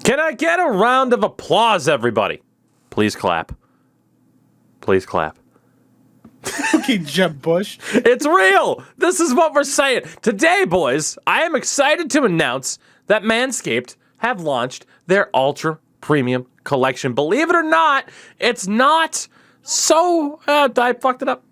Can I get a round of applause, everybody? Please clap. Please clap. Okay, Jeb Bush. It's real. This is what we're saying. Today, boys, I am excited to announce that Manscaped have launched their Ultra Premium Collection. Believe it or not, it's not so... I fucked it up.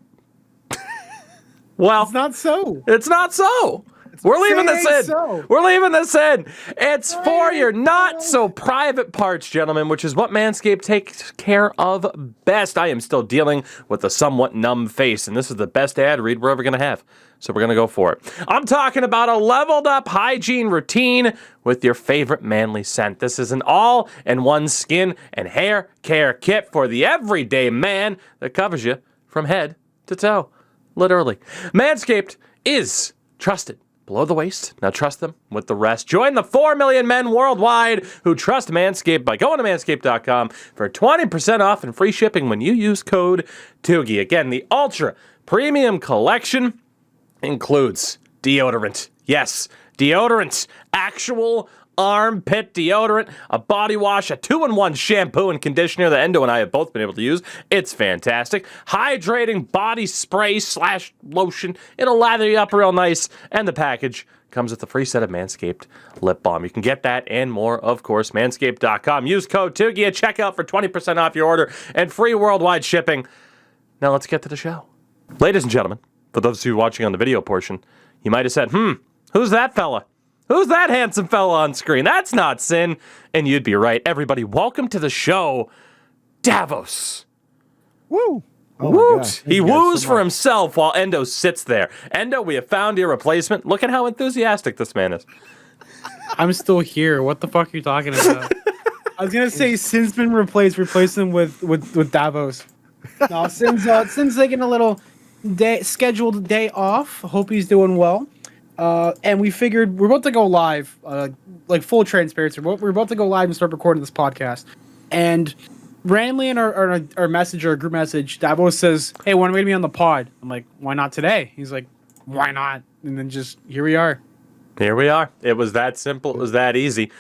Well, It's not so. it's not so. We're leaving this in. So. We're leaving this in. It's for your not so private parts, gentlemen, which is what Manscaped takes care of best. I am still dealing with a somewhat numb face, and this is the best ad read we're ever going to have. So we're going to go for it. I'm talking about a leveled up hygiene routine with your favorite manly scent. This is an all-in-one skin and hair care kit for the everyday man that covers you from head to toe. Literally. Manscaped is trusted below the waist. Now trust them with the rest. Join the 4 million men worldwide who trust Manscaped by going to manscaped.com for 20% off and free shipping when you use code Tougie. Again, the Ultra Premium Collection includes deodorant. Yes, deodorant. Actual armpit deodorant, a body wash, a 2-in-1 shampoo and conditioner that Endo and I have both been able to use. It's fantastic. Hydrating body spray / lotion. It'll lather you up real nice. And the package comes with a free set of Manscaped lip balm. You can get that and more, of course, manscaped.com. Use code Tougie at checkout for 20% off your order and free worldwide shipping. Now let's get to the show. Ladies and gentlemen, for those of you watching on the video portion, you might have said, who's that fella? Who's that handsome fella on screen? That's not Sin. And you'd be right. Everybody, welcome to the show, Davos. Woo. Oh Woot! He woos for himself while Endo sits there. Endo, we have found your replacement. Look at how enthusiastic this man is. I'm still here. What the fuck are you talking about? I was gonna say Sin's been replaced. Replace him with Davos. No, Sin's taking a little scheduled day off. Hope he's doing well. And we figured we're about to go live, like full transparency. We're about to go live and start recording this podcast. And randomly in our message or our group message, Davos says, "Hey, when are we gonna be on the pod?" I'm like, "Why not today?" He's like, "Why not?" And then just here we are. Here we are. It was that simple. It was that easy.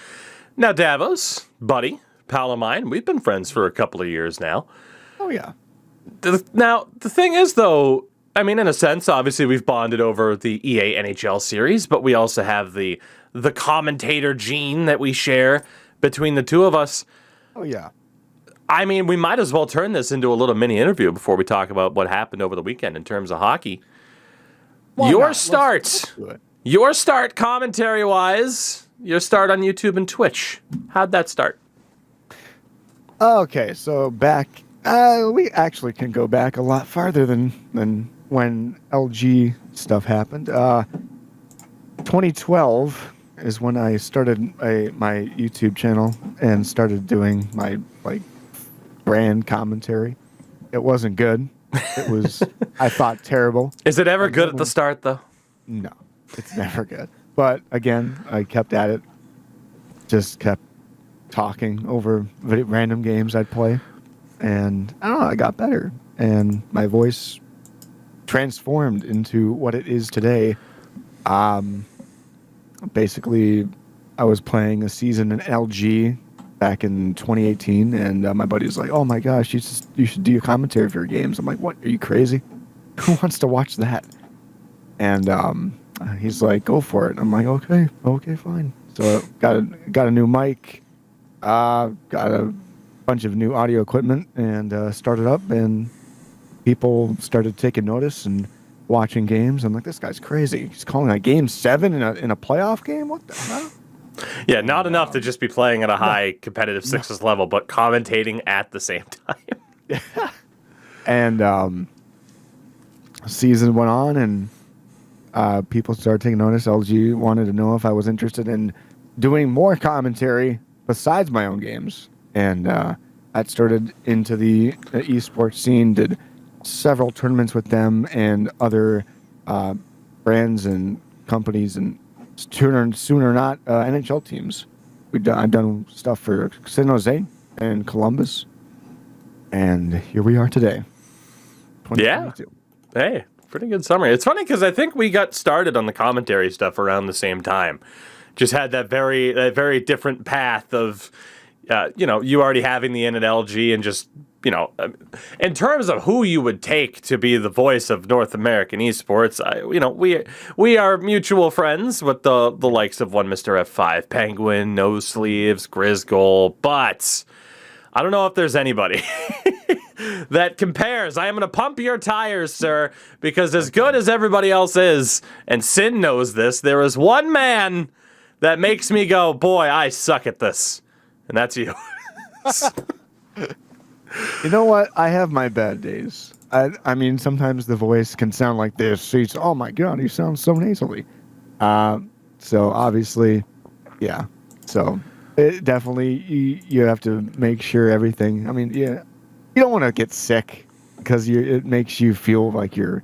Now, Davos, buddy, pal of mine, we've been friends for a couple of years now. Oh, yeah. Now, the thing is, though, I mean, in a sense, obviously we've bonded over the EA NHL series, but we also have the commentator gene that we share between the two of us. Oh, yeah. I mean, we might as well turn this into a little mini interview before we talk about what happened over the weekend in terms of hockey. Your start commentary-wise, your start on YouTube and Twitch. How'd that start? Okay, so back, we actually can go back a lot farther than when LG stuff happened. 2012 is when I started my YouTube channel and started doing my brand commentary. It wasn't good. It was, I thought, terrible. Is it ever good at the start, though? No, it's never good. But again, I kept at it. Just kept talking over random games I'd play. And I don't know, I got better. And my voice transformed into what it is today. Basically, I was playing a season in LG back in 2018, and my buddy was like, "Oh my gosh, you should do your commentary for your games." I'm like, "What? Are you crazy? Who wants to watch that?" And he's like, "Go for it." I'm like, "Okay, fine." So got a new mic, got a bunch of new audio equipment, and started up, and people started taking notice and watching games. I'm like, "This guy's crazy. He's calling a game 7 in a playoff game. What the hell?" Yeah, not enough to just be playing at a high competitive sixes level, but commentating at the same time. And season went on, and people started taking notice. LG wanted to know if I was interested in doing more commentary besides my own games. And that started into the esports scene, did several tournaments with them and other brands and companies, and soon or not, NHL teams. I've done stuff for San Jose and Columbus, and here we are today. Yeah. Hey, pretty good summary. It's funny because I think we got started on the commentary stuff around the same time. just had that very different path of, you already having the in at LG and just, in terms of who you would take to be the voice of North American esports, we are mutual friends with the likes of one Mr. F5, Penguin, No Sleeves, Grizzgol, but I don't know if there's anybody that compares. I am going to pump your tires, sir, because as good as everybody else is, and Sin knows this, there is one man that makes me go, boy, I suck at this, and that's you. You know what? I have my bad days. I mean, sometimes the voice can sound like this. She's, oh my god, he sounds so nasally. So obviously, yeah. So it definitely, you have to make sure everything. I mean, yeah, you don't want to get sick because it makes you feel like you're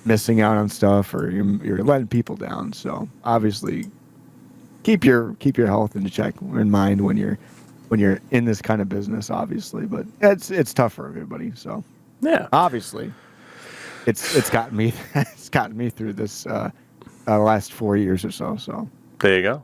missing out on stuff or you're letting people down. So obviously, keep your health in check in mind when you're in this kind of business, obviously, but it's tough for everybody. So yeah, obviously, it's gotten me through this last 4 years or so. So there you go.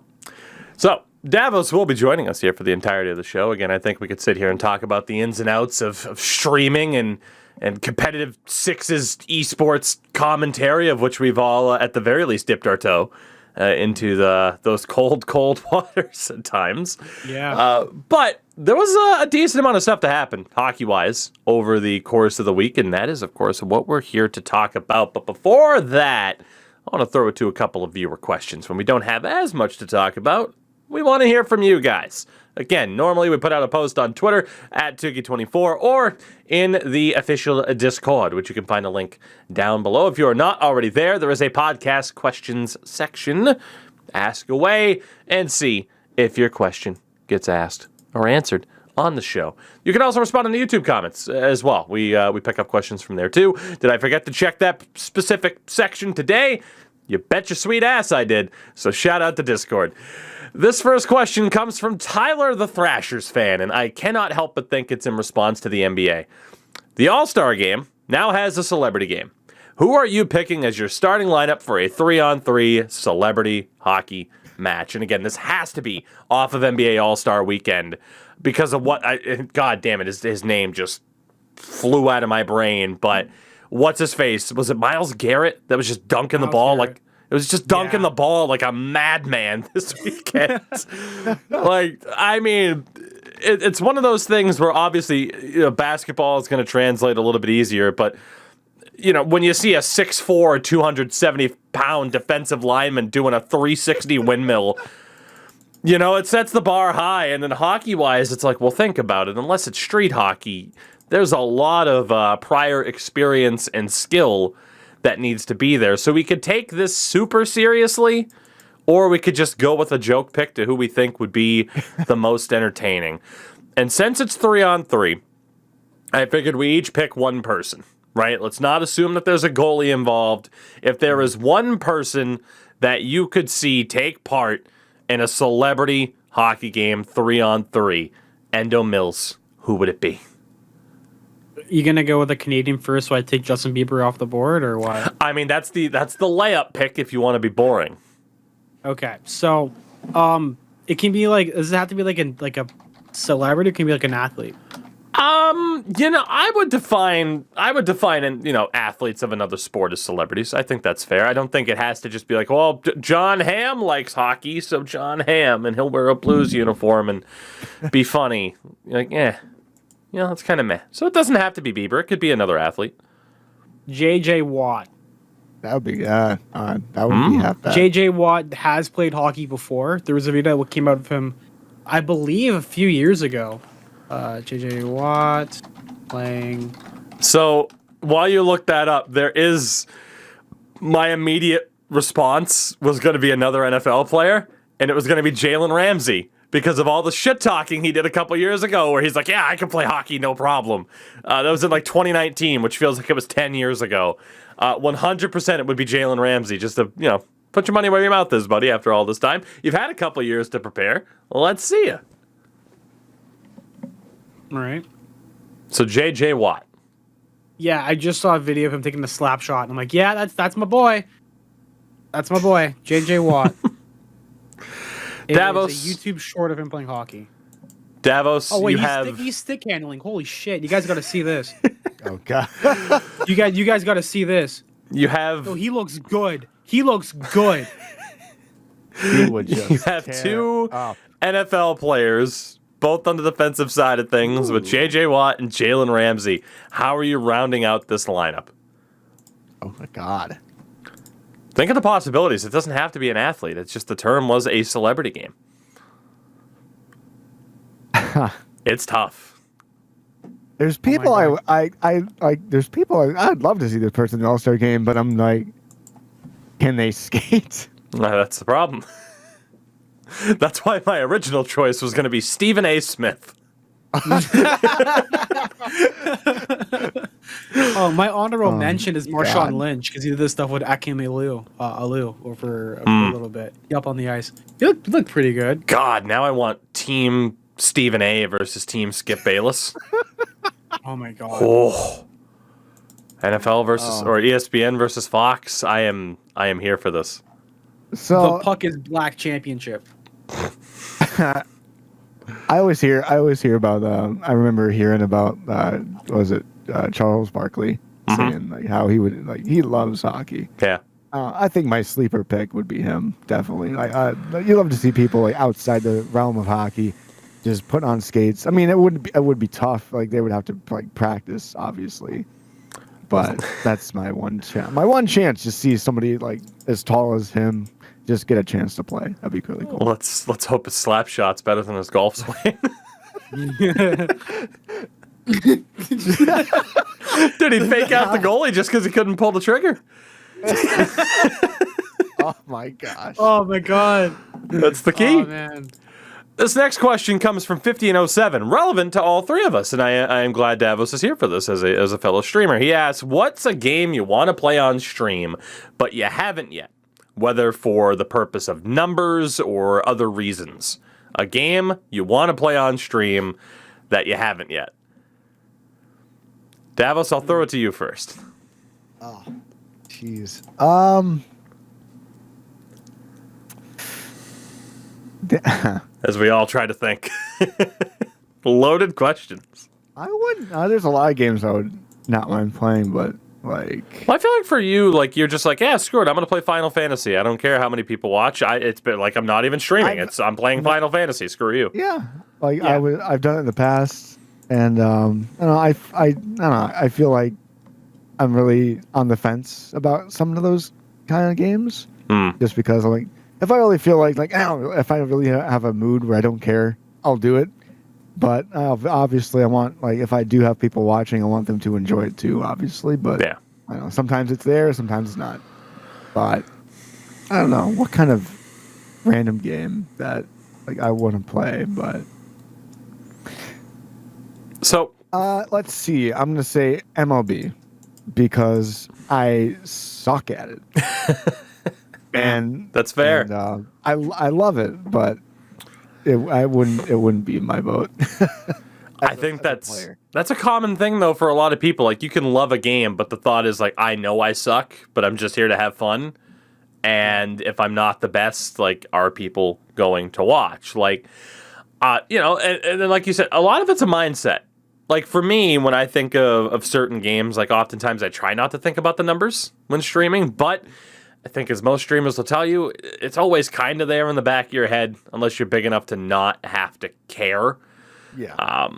So Davos will be joining us here for the entirety of the show. Again, I think we could sit here and talk about the ins and outs of streaming and competitive sixes esports commentary, of which we've all at the very least dipped our toe into those cold waters at times. Yeah. But there was a decent amount of stuff to happen, hockey-wise, over the course of the week, and that is, of course, what we're here to talk about. But before that, I want to throw it to a couple of viewer questions. When we don't have as much to talk about, we want to hear from you guys. Again, normally we put out a post on Twitter at Tougie24 or in the official Discord, which you can find a link down below. If you are not already there, there is a podcast questions section. Ask away and see if your question gets asked or answered on the show. You can also respond in the YouTube comments as well. We pick up questions from there too. Did I forget to check that specific section today? You bet your sweet ass I did. So shout out to Discord. This first question comes from Tyler the Thrashers fan, and I cannot help but think it's in response to the NBA. The All-Star game now has a celebrity game. Who are you picking as your starting lineup for a 3-on-3 celebrity hockey match? And again, this has to be off of NBA All-Star weekend because of God damn it, his name just flew out of my brain, but what's his face? Was it Myles Garrett that was just dunking the ball Garrett. like... It was just dunking the ball like a madman this weekend. I mean, it's one of those things where obviously basketball is going to translate a little bit easier, but when you see a 6'4", 270-pound defensive lineman doing a 360 windmill, it sets the bar high. And then hockey-wise, it's like, well, think about it. Unless it's street hockey, there's a lot of prior experience and skill that needs to be there. So we could take this super seriously, or we could just go with a joke pick to who we think would be the most entertaining. And since it's 3-on-3, I figured we each pick one person, right? Let's not assume that there's a goalie involved. If there is one person that you could see take part in a celebrity hockey game 3-on-3, Endo Mills, who would it be? You gonna go with a Canadian first, so I take Justin Bieber off the board, or what? I mean, that's the layup pick if you want to be boring. Okay, so it can be like, does it have to be like a celebrity? Or can it be like an athlete? I would define athletes of another sport as celebrities. I think that's fair. I don't think it has to just be like, well, John Hamm likes hockey, so John Hamm, and he'll wear a Blues uniform and be funny. Like, that's kind of meh. So it doesn't have to be Bieber. It could be another athlete. J.J. Watt. that would be be half bad. J.J. Watt has played hockey before. There was a video that came out of him, I believe, a few years ago. J.J. Watt playing. So while you look that up, there is my immediate response was going to be another NFL player, and it was going to be Jalen Ramsey. Because of all the shit talking he did a couple years ago where he's like, yeah, I can play hockey, no problem. That was in 2019, which feels like it was 10 years ago. 100% it would be Jalen Ramsey. Just to, put your money where your mouth is, buddy, after all this time. You've had a couple years to prepare. Let's see you. All right. So J.J. Watt. Yeah, I just saw a video of him taking the slap shot. And I'm like, yeah, that's my boy. That's my boy, J.J. Watt. Davos. It's a YouTube short of him playing hockey. Davos, Oh wait, you he's, have... he's stick handling. Holy shit! You guys got to see this. Oh god. You guys got to see this. You have... Oh, he looks good. He looks good. He would just You have tear two up. NFL players, both on the defensive side of things, with J.J. Watt and Jalen Ramsey. How are you rounding out this lineup? Oh my god. Think of the possibilities. It doesn't have to be an athlete. It's just the term was a celebrity game. It's tough. There's people there's people I'd love to see this person in the All-Star game, but I'm like, can they skate? That's the problem. That's why my original choice was going to be Stephen A. Smith. Oh, my honorable mention is Marshawn God. Lynch because he did this stuff with Akim Aliu over a little bit. Up on the ice. He looked pretty good. God, now I want Team Stephen A. versus Team Skip Bayless. Oh my god. Oh. NFL versus or ESPN versus Fox. I am here for this. So The puck is black championship. I always hear about I remember hearing about was it Charles Barkley saying like how he would he loves hockey. Yeah. I think my sleeper pick would be him, definitely. You love to see people like outside the realm of hockey just put on skates. I mean, it would be tough. Like they would have to like practice, obviously. But that's my one chance. My one chance to see somebody like as tall as him just get a chance to play. That'd be really cool. Let's hope his slap shot's better than his golf swing. Did he fake out the goalie just because he couldn't pull the trigger? Oh my gosh. Oh my god. That's the key. Oh man. This next question comes from 5007, relevant to all three of us, and I am glad Davos is here for this as a fellow streamer. He asks, what's a game you want to play on stream, but you haven't yet, whether for the purpose of numbers or other reasons? A game you want to play on stream that you haven't yet. Davos, I'll throw it to you first. Oh, jeez. As we all try to think. Loaded questions. I wouldn't. There's a lot of games I would not mind playing, but like. Well, I feel like for you, like you're just like, yeah, screw it. I'm gonna play Final Fantasy. I don't care how many people watch. It's been like I'm not even streaming. I'm playing Final Fantasy. Screw you. Yeah, like Yeah. I've done it in the past, and I don't know. I feel like I'm really on the fence about some of those kind of games, just because I'm like, if I really feel like I don't know, if I really have a mood where I don't care, I'll do it. But obviously, I want if I do have people watching, I want them to enjoy it too. Obviously, but Yeah. I don't know. Sometimes it's there, sometimes it's not. But I don't know what kind of random game that I want to play. But So let's see. I'm gonna say MLB because I suck at it. And that's fair. And, I love it, but it wouldn't be my vote. I think that's a common thing though for a lot of people. Like you can love a game, but the thought is like, I know I suck, but I'm just here to have fun. And if I'm not the best, like, are people going to watch? Like, and then like you said, a lot of it's a mindset. Like for me, when I think of certain games, like oftentimes I try not to think about the numbers when streaming, but I think as most streamers will tell you, it's always kind of there in the back of your head, unless you're big enough to not have to care. Yeah.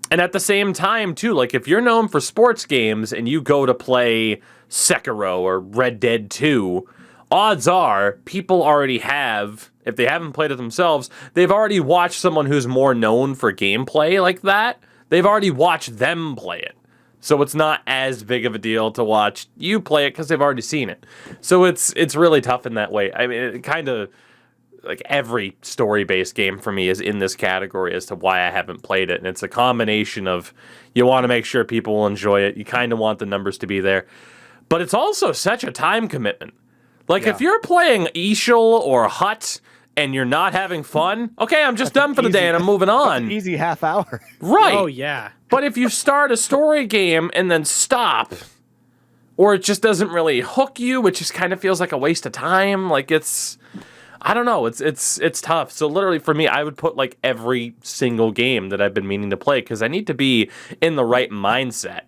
And at the same time, too, like if you're known for sports games and you go to play Sekiro or Red Dead 2, odds are people already have, if they haven't played it themselves, they've already watched someone who's more known for gameplay like that. They've already watched them play it. So it's not as big of a deal to watch you play it because they've already seen it. So it's really tough in that way. I mean, it kind of, like every story-based game for me is in this category as to why I haven't played it. And it's a combination of you want to make sure people will enjoy it. You kind of want the numbers to be there. But it's also such a time commitment. Like if you're playing Ishal or Hut and you're not having fun, okay, I'm just done for the day and I'm moving on. Easy half hour. Right. Oh yeah. But if you start a story game and then stop, or it just doesn't really hook you, which just kind of feels like a waste of time, like I don't know. It's tough. So literally for me, I would put like every single game that I've been meaning to play because I need to be in the right mindset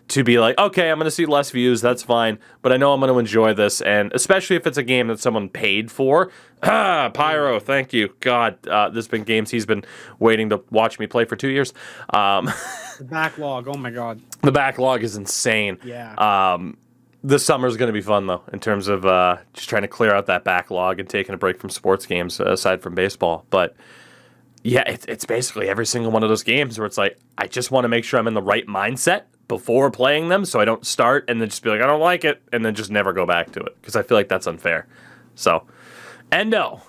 to be like, okay, I'm going to see less views. That's fine. But I know I'm going to enjoy this. And especially if it's a game that someone paid for. Pyro, thank you. God, there's been games he's been waiting to watch me play for 2 years. The backlog. Oh my God. The backlog is insane. Yeah. This summer is going to be fun, though, in terms of just trying to clear out that backlog and taking a break from sports games aside from baseball. But yeah, it's basically every single one of those games where it's like, I just want to make sure I'm in the right mindset before playing them so I don't start and then just be like, I don't like it, and then just never go back to it because I feel like that's unfair. So, Endo,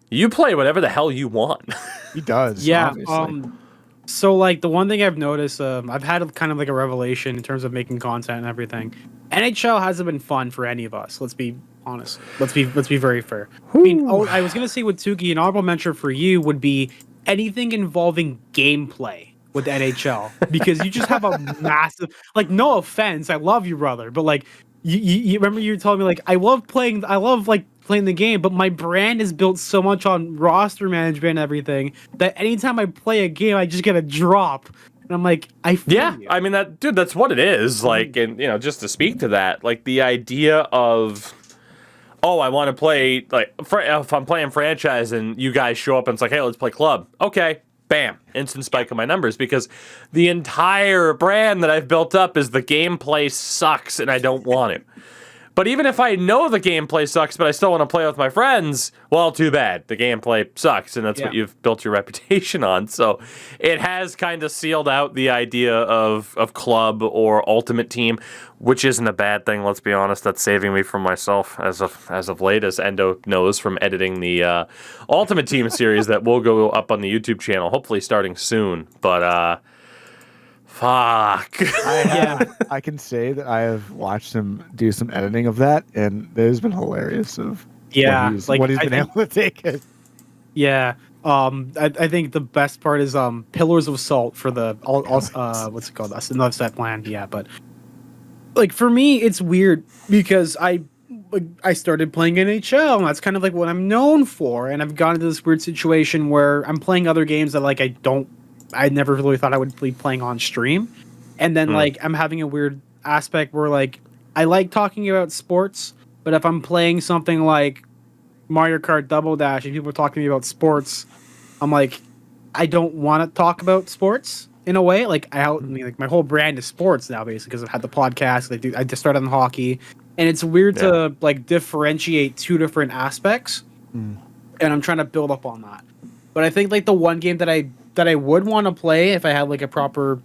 you play whatever the hell you want. He does. Yeah. Obviously. So like the one thing I've noticed, I've had kind of like a revelation in terms of making content and everything. NHL hasn't been fun for any of us. Let's be honest. Let's be very fair. I mean, I was gonna say with Tougie, an honorable mention for you would be anything involving gameplay with NHL because you just have a massive. Like, no offense, I love you, brother, but like you remember you were telling me like I love playing the game, but my brand is built so much on roster management and everything that anytime I play a game, I just get a drop. And I'm like, I feel you. I mean, that's what it is. Like, and, just to speak to that, like, the idea of, oh, I want to play, like, if I'm playing franchise and you guys show up and it's like, hey, let's play club. Okay, bam, instant spike in my numbers because the entire brand that I've built up is the gameplay sucks and I don't want it. But even if I know the gameplay sucks, but I still want to play with my friends, well, too bad. The gameplay sucks, and that's what you've built your reputation on. So it has kind of sealed out the idea of club or ultimate team, which isn't a bad thing, let's be honest. That's saving me from myself as of late, as Endo knows from editing the Ultimate Team series that will go up on the YouTube channel, hopefully starting soon. But, fuck. I can say that I have watched him do some editing of that, and it has been hilarious of what he's been able to take it. Yeah. I think the best part is Pillars of Salt for the what's it called? That's another set plan. Yeah, but like for me, it's weird because I started playing NHL, and that's kind of like what I'm known for, and I've gotten into this weird situation where I'm playing other games that like I never really thought I would be playing on stream. And then like I'm having a weird aspect where like I like talking about sports, but if I'm playing something like Mario Kart Double Dash and people are talking to me about sports, I'm like, I don't want to talk about sports in a way. Like like my whole brand is sports now basically because I've had the podcast. I just started on hockey, and it's weird to like differentiate two different aspects. And I'm trying to build up on that. But I think like the one game that I would want to play if I had like a proper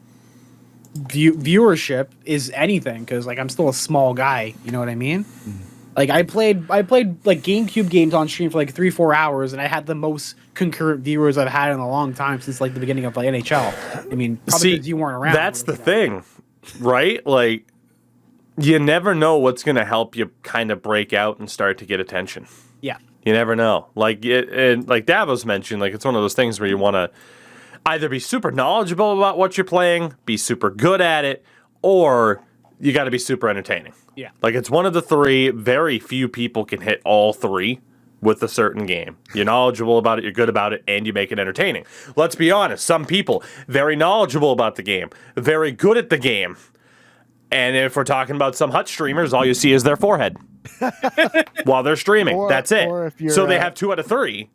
viewership is anything, because like I'm still a small guy, you know what I mean? Like I played like GameCube games on stream for like 3-4 hours, and I had the most concurrent viewers I've had in a long time since like the beginning of like NHL. I mean, probably because you weren't around. That's the thing, right? Like you never know what's going to help you kind of break out and start to get attention. Yeah. You never know. Like like Davos mentioned, like it's one of those things where you want to either be super knowledgeable about what you're playing, be super good at it, or you got to be super entertaining. Yeah. Like it's one of the three. Very few people can hit all three with a certain game. You're knowledgeable about it, you're good about it, and you make it entertaining. Let's be honest. Some people, very knowledgeable about the game, very good at the game. And if we're talking about some Hut streamers, all you see is their forehead while they're streaming. That's it. So they have 2 out of 3.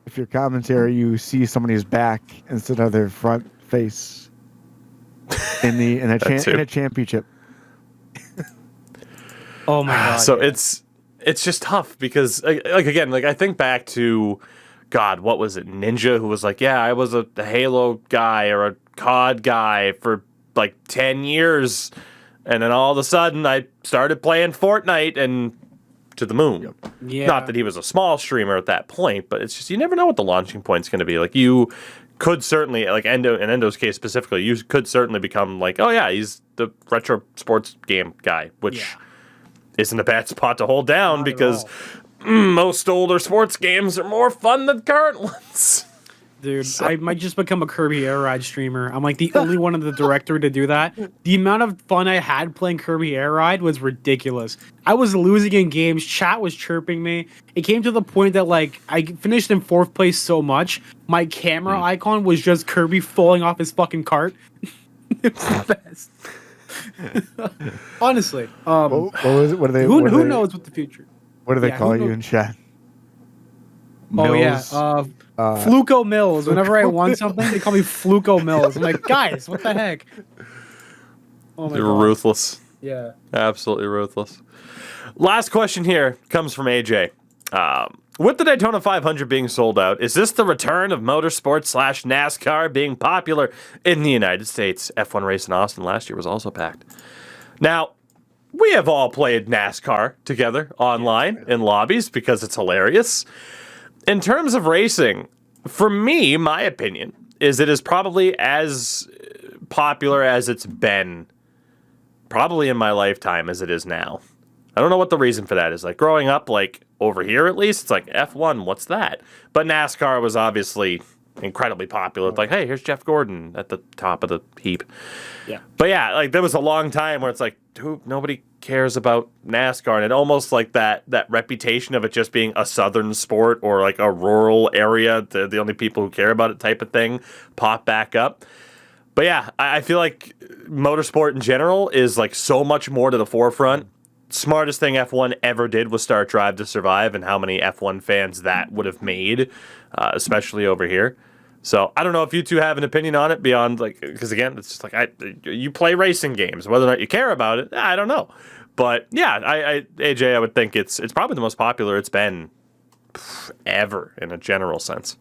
If your commentary, you see somebody's back instead of their front face in a championship. Oh my god! So it's just tough because like again, like I think back to God, what was it? Ninja, who was like, yeah, I was a Halo guy or a COD guy for like 10 years. And then all of a sudden, I started playing Fortnite and to the moon. Yep. Yeah. Not that he was a small streamer at that point, but it's just you never know what the launching point's going to be. Like you could certainly, like in Endo's case specifically, you could certainly become like, oh yeah, he's the retro sports game guy, which isn't a bad spot to hold down. Not because most older sports games are more fun than current ones. Dude, So- I might just become a Kirby Air Ride streamer. I'm like the only one in the directory to do that. The amount of fun I had playing Kirby Air Ride was ridiculous. I was losing in games. Chat was chirping me. It came to the point that like I finished in 4th place so much, my camera icon was just Kirby falling off his fucking cart. It was the best. Honestly, What was it? What are they? who knows what the future? What do they Yeah, call who you knows? in chat? Oh yeah, Mills? Fluco Mills. Whenever I want something, they call me Fluco Mills. I'm like, guys, what the heck? Oh my You're god. ruthless. Yeah. Absolutely ruthless. Last question here comes from AJ. With the Daytona 500 being sold out, is this the return of motorsports / NASCAR being popular in the United States? F1 race in Austin last year was also packed. Now, we have all played NASCAR together online in lobbies because it's hilarious. In terms of racing, for me, my opinion is it is probably as popular as it's been probably in my lifetime as it is now. I don't know what the reason for that is. Like growing up, like over here at least, it's like F1, what's that? But NASCAR was obviously incredibly popular. It's like, hey, here's Jeff Gordon at the top of the heap. Yeah. But yeah, like there was a long time where it's like, dude, nobody cares about NASCAR, and it almost like that reputation of it just being a southern sport or like a rural area, the only people who care about it type of thing, pop back up. But yeah, I feel like motorsport in general is like so much more to the forefront. Smartest thing F1 ever did was start Drive to Survive, and how many F1 fans that would have made, especially over here. So I don't know if you two have an opinion on it beyond like, because again, it's just like you play racing games, whether or not you care about it, I don't know. But yeah, AJ, I would think it's probably the most popular it's been ever in a general sense.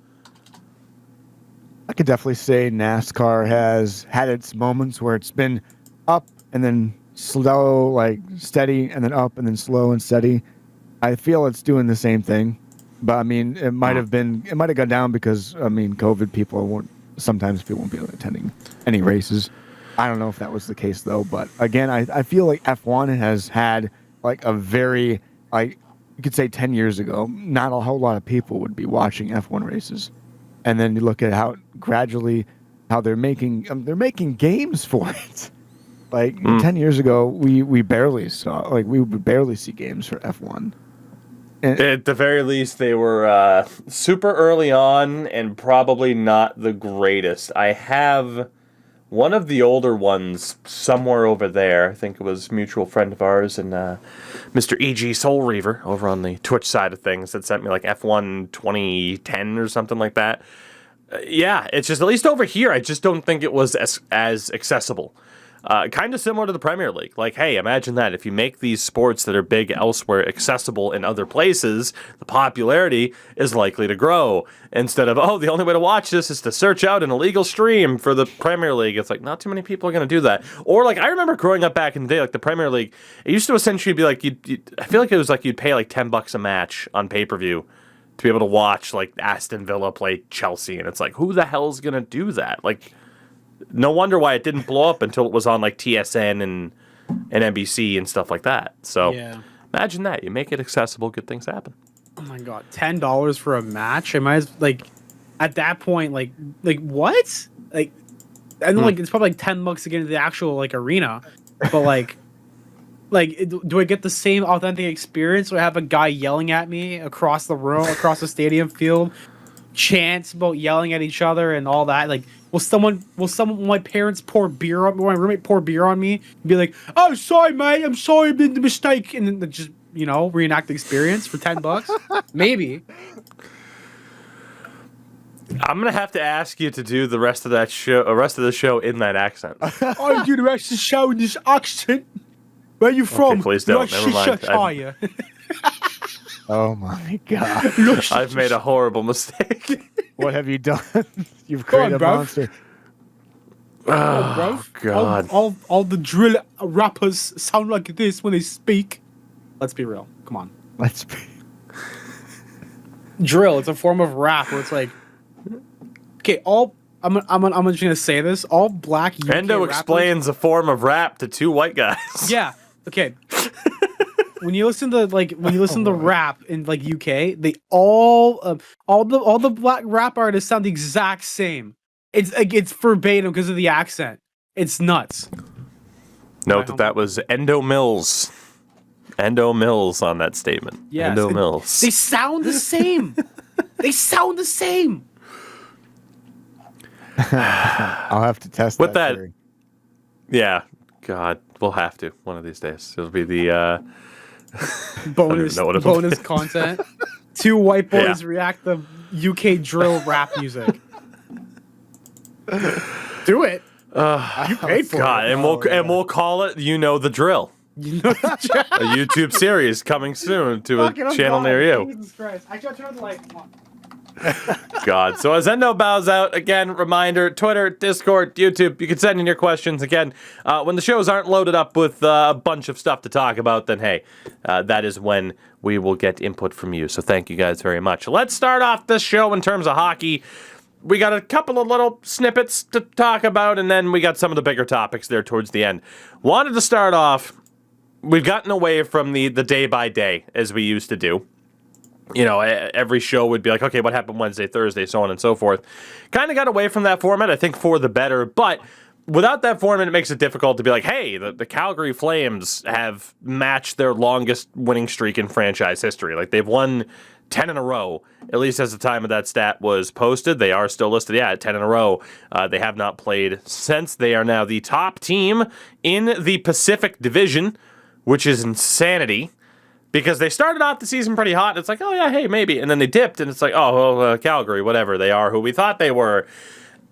I could definitely say NASCAR has had its moments where it's been up and then slow, like steady, and then up and then slow and steady. I feel it's doing the same thing, but I mean, it might have gone down because I mean, COVID. Sometimes people won't be attending any races. I don't know if that was the case though, but again, I feel like F1 has had like a very, like you could say 10 years ago, not a whole lot of people would be watching F1 races. And then you look at how gradually how they're making games for it. Like 10 years ago, we barely would barely see games for F1. And At the very least, they were super early on and probably not the greatest. I have one of the older ones somewhere over there. I think it was a mutual friend of ours and Mr. E.G. Soul Reaver over on the Twitch side of things that sent me like F1 2010 or something like that. Yeah, it's just at least over here, I just don't think it was as accessible. Kind of similar to the Premier League. Like, hey, imagine that. If you make these sports that are big elsewhere accessible in other places, the popularity is likely to grow. Instead of, oh, the only way to watch this is to search out an illegal stream for the Premier League. It's like, not too many people are going to do that. Or, like, I remember growing up back in the day, like, the Premier League, it used to essentially be like, I feel like it was like you'd pay like $10 a match on pay-per-view to be able to watch, like, Aston Villa play Chelsea. And it's like, who the hell's going to do that? Like, no wonder why it didn't blow up until it was on like TSN and NBC and stuff like that. So Yeah. imagine that. You make it accessible, good things happen. Oh my god, $10 for a match? I might as like at that point, like what? Like I know like it's probably like $10 to get into the actual like arena, but like do I get the same authentic experience? Or have a guy yelling at me across the room, across the stadium field, chants about yelling at each other and all that? Like, will my parents pour beer on me, my roommate pour beer on me, and be like, "Oh, sorry, mate, I'm sorry, I made the mistake," and then just reenact the experience for $10? Maybe. I'm gonna have to ask you to do the rest of the show in that accent. I do the rest of the show in this accent. Where you from? Please don't. Never mind. Are you? oh my god, I've made a horrible mistake. what have you done? You've created a bruv. monster. Oh, God. All the drill rappers sound like this when they speak. Let's be real. Come on. Let's be. Drill. It's a form of rap where it's like, okay, I'm just gonna say this. All black UK Endo rappers, explains a form of rap to two white guys. Yeah. Okay. when you listen to rap in like UK, they all the black rap artists sound the exact same. It's verbatim because of the accent. It's nuts. Note that was Endo Mills. Endo Mills on that statement. Yes, Endo Mills. They sound the same. They sound the same. I'll have to test With that. that, theory. yeah, God, we'll have to one of these days. It'll be the bonus content. Two white boys react to UK drill rap music. Do it. You paid for God, it. and we'll call it the drill. You know the A YouTube series coming soon to a channel near you. Jesus Christ. I should turn the light. Come on. God. So as Endo bows out, again, reminder, Twitter, Discord, YouTube, you can send in your questions. Again, when the shows aren't loaded up with a bunch of stuff to talk about, then hey, that is when we will get input from you. So thank you guys very much. Let's start off this show in terms of hockey. We got a couple of little snippets to talk about, and then we got some of the bigger topics there towards the end. Wanted to start off, we've gotten away from the day by day as we used to do. You know, every show would be like, okay, what happened Wednesday, Thursday, so on and so forth. Kind of got away from that format, I think, for the better. But without that format, it makes it difficult to be like, hey, the Calgary Flames have matched their longest winning streak in franchise history. Like, they've won 10 in a row, at least as the time of that stat was posted. They are still listed, at 10 in a row. They have not played since. They are now the top team in the Pacific Division, which is insanity. Because they started off the season pretty hot. It's like, oh, yeah, hey, maybe. And then they dipped, and it's like, oh, well, Calgary, whatever. They are who we thought they were.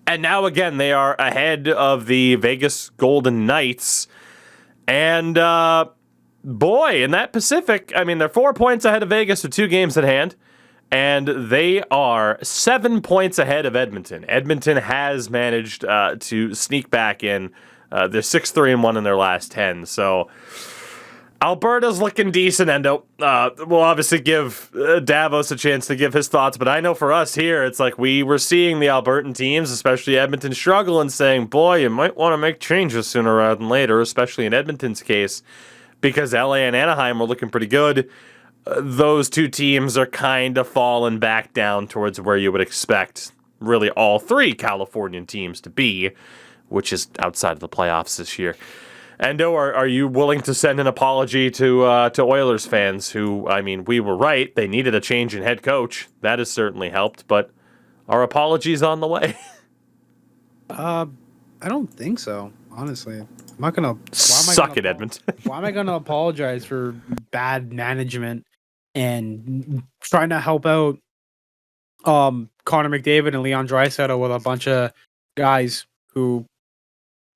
And now, again, they are ahead of the Vegas Golden Knights. And, boy, in that Pacific, I mean, they're 4 points ahead of Vegas with 2 games at hand. And they are 7 points ahead of Edmonton. Edmonton has managed to sneak back in. They're 6-3-1 in their last 10, so Alberta's looking decent, Endo. We'll obviously give Davos a chance to give his thoughts, but I know for us here, it's like we were seeing the Albertan teams, especially Edmonton, struggle and saying, boy, you might want to make changes sooner rather than later, especially in Edmonton's case, because LA and Anaheim were looking pretty good. Those two teams are kind of falling back down towards where you would expect really all 3 Californian teams to be, which is outside of the playoffs this year. Endo, are you willing to send an apology to Oilers fans who, I mean, we were right. They needed a change in head coach. That has certainly helped, but our apologies on the way. I don't think so, honestly. I'm not going to... Suck it, Edmonton. Why am I going to apologize for bad management and trying to help out Connor McDavid and Leon Dreissitel with a bunch of guys who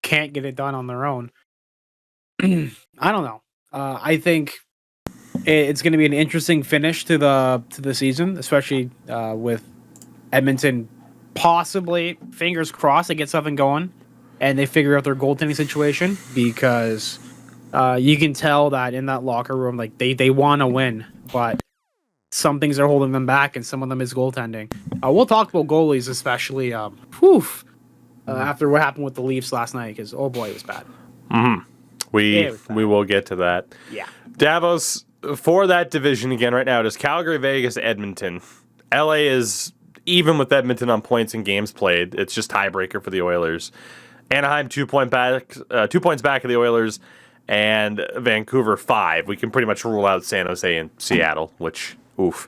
can't get it done on their own? I don't know. I think it's going to be an interesting finish to the season, especially with Edmonton possibly, fingers crossed, they get something going and they figure out their goaltending situation, because you can tell that in that locker room, like they want to win, but some things are holding them back, and some of them is goaltending. We'll talk about goalies, especially after what happened with the Leafs last night, because oh boy, it was bad. Mm-hmm. We will get to that. Yeah. Davos, for that division again right now, it is Calgary, Vegas, Edmonton. LA is even with Edmonton on points and games played. It's just tiebreaker for the Oilers. Anaheim 2 points back of the Oilers, and Vancouver 5. We can pretty much rule out San Jose and Seattle, which, oof.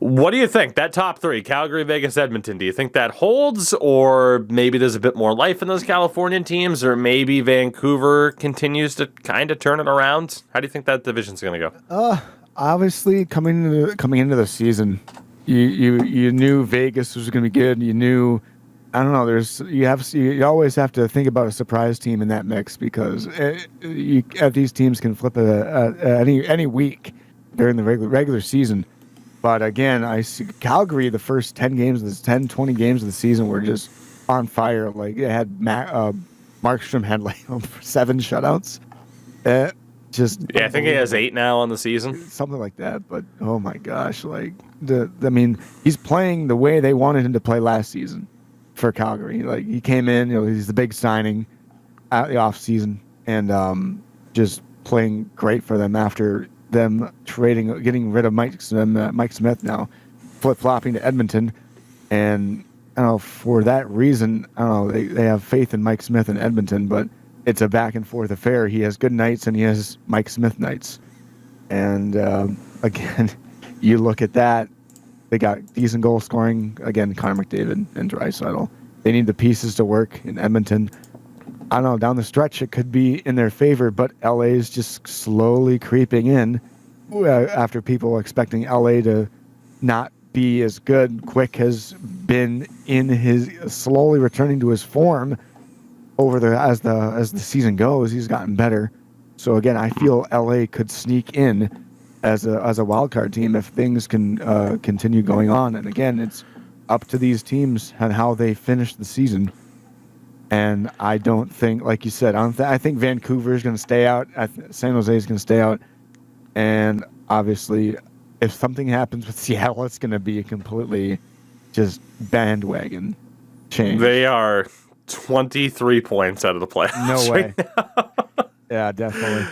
What do you think? That top 3, Calgary, Vegas, Edmonton, do you think that holds, or maybe there's a bit more life in those Californian teams, or maybe Vancouver continues to kind of turn it around? How do you think that division's going to go? Obviously, coming into the season, you knew Vegas was going to be good. You knew, I don't know. You always have to think about a surprise team in that mix, because these teams can flip any week during the regular season. But again, I see Calgary, the first 10 games of the 20 games of the season were just on fire. Like, it had Markstrom had like 7 shutouts. I think he has 8 now on the season. Something like that. But oh my gosh, like he's playing the way they wanted him to play last season for Calgary. Like, he came in, he's the big signing at the off season, and just playing great for them after them getting rid of Mike Smith now, flip-flopping to Edmonton. And I don't know, for that reason, I don't know, they have faith in Mike Smith in Edmonton, but it's a back-and-forth affair. He has good nights and he has Mike Smith nights. And again, you look at that, they got decent goal scoring. Again, Connor McDavid and Dreissitel. They need the pieces to work in Edmonton. I don't know, down the stretch, it could be in their favor, but LA is just slowly creeping in after people expecting LA to not be as good. Quick has been slowly returning to his form as the season goes. He's gotten better. So again, I feel LA could sneak in as a wild card team if things can continue going on. And again, it's up to these teams and how they finish the season. And I don't think, like you said, I think Vancouver is going to stay out. San Jose is going to stay out. And obviously, if something happens with Seattle, it's going to be a completely just bandwagon change. They are 23 points out of the playoffs. No way. Right. Yeah, definitely.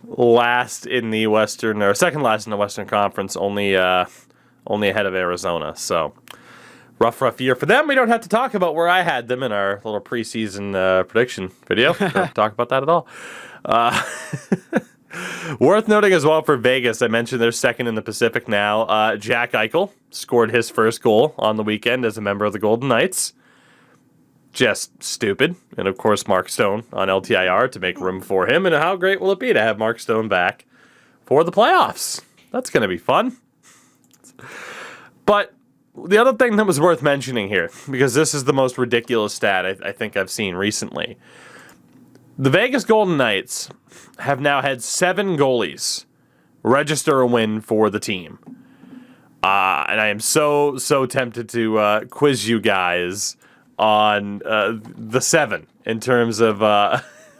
Last in the Western, or second last in the Western Conference, only ahead of Arizona. So rough year for them. We don't have to talk about where I had them in our little preseason prediction video. Don't have to talk about that at all. Worth noting as well for Vegas, I mentioned they're second in the Pacific now. Jack Eichel scored his first goal on the weekend as a member of the Golden Knights. Just stupid. And of course, Mark Stone on LTIR to make room for him. And how great will it be to have Mark Stone back for the playoffs? That's going to be fun. But the other thing that was worth mentioning here, because this is the most ridiculous stat I think I've seen recently. The Vegas Golden Knights have now had 7 goalies register a win for the team. And I am so tempted to quiz you guys on the 7 in terms of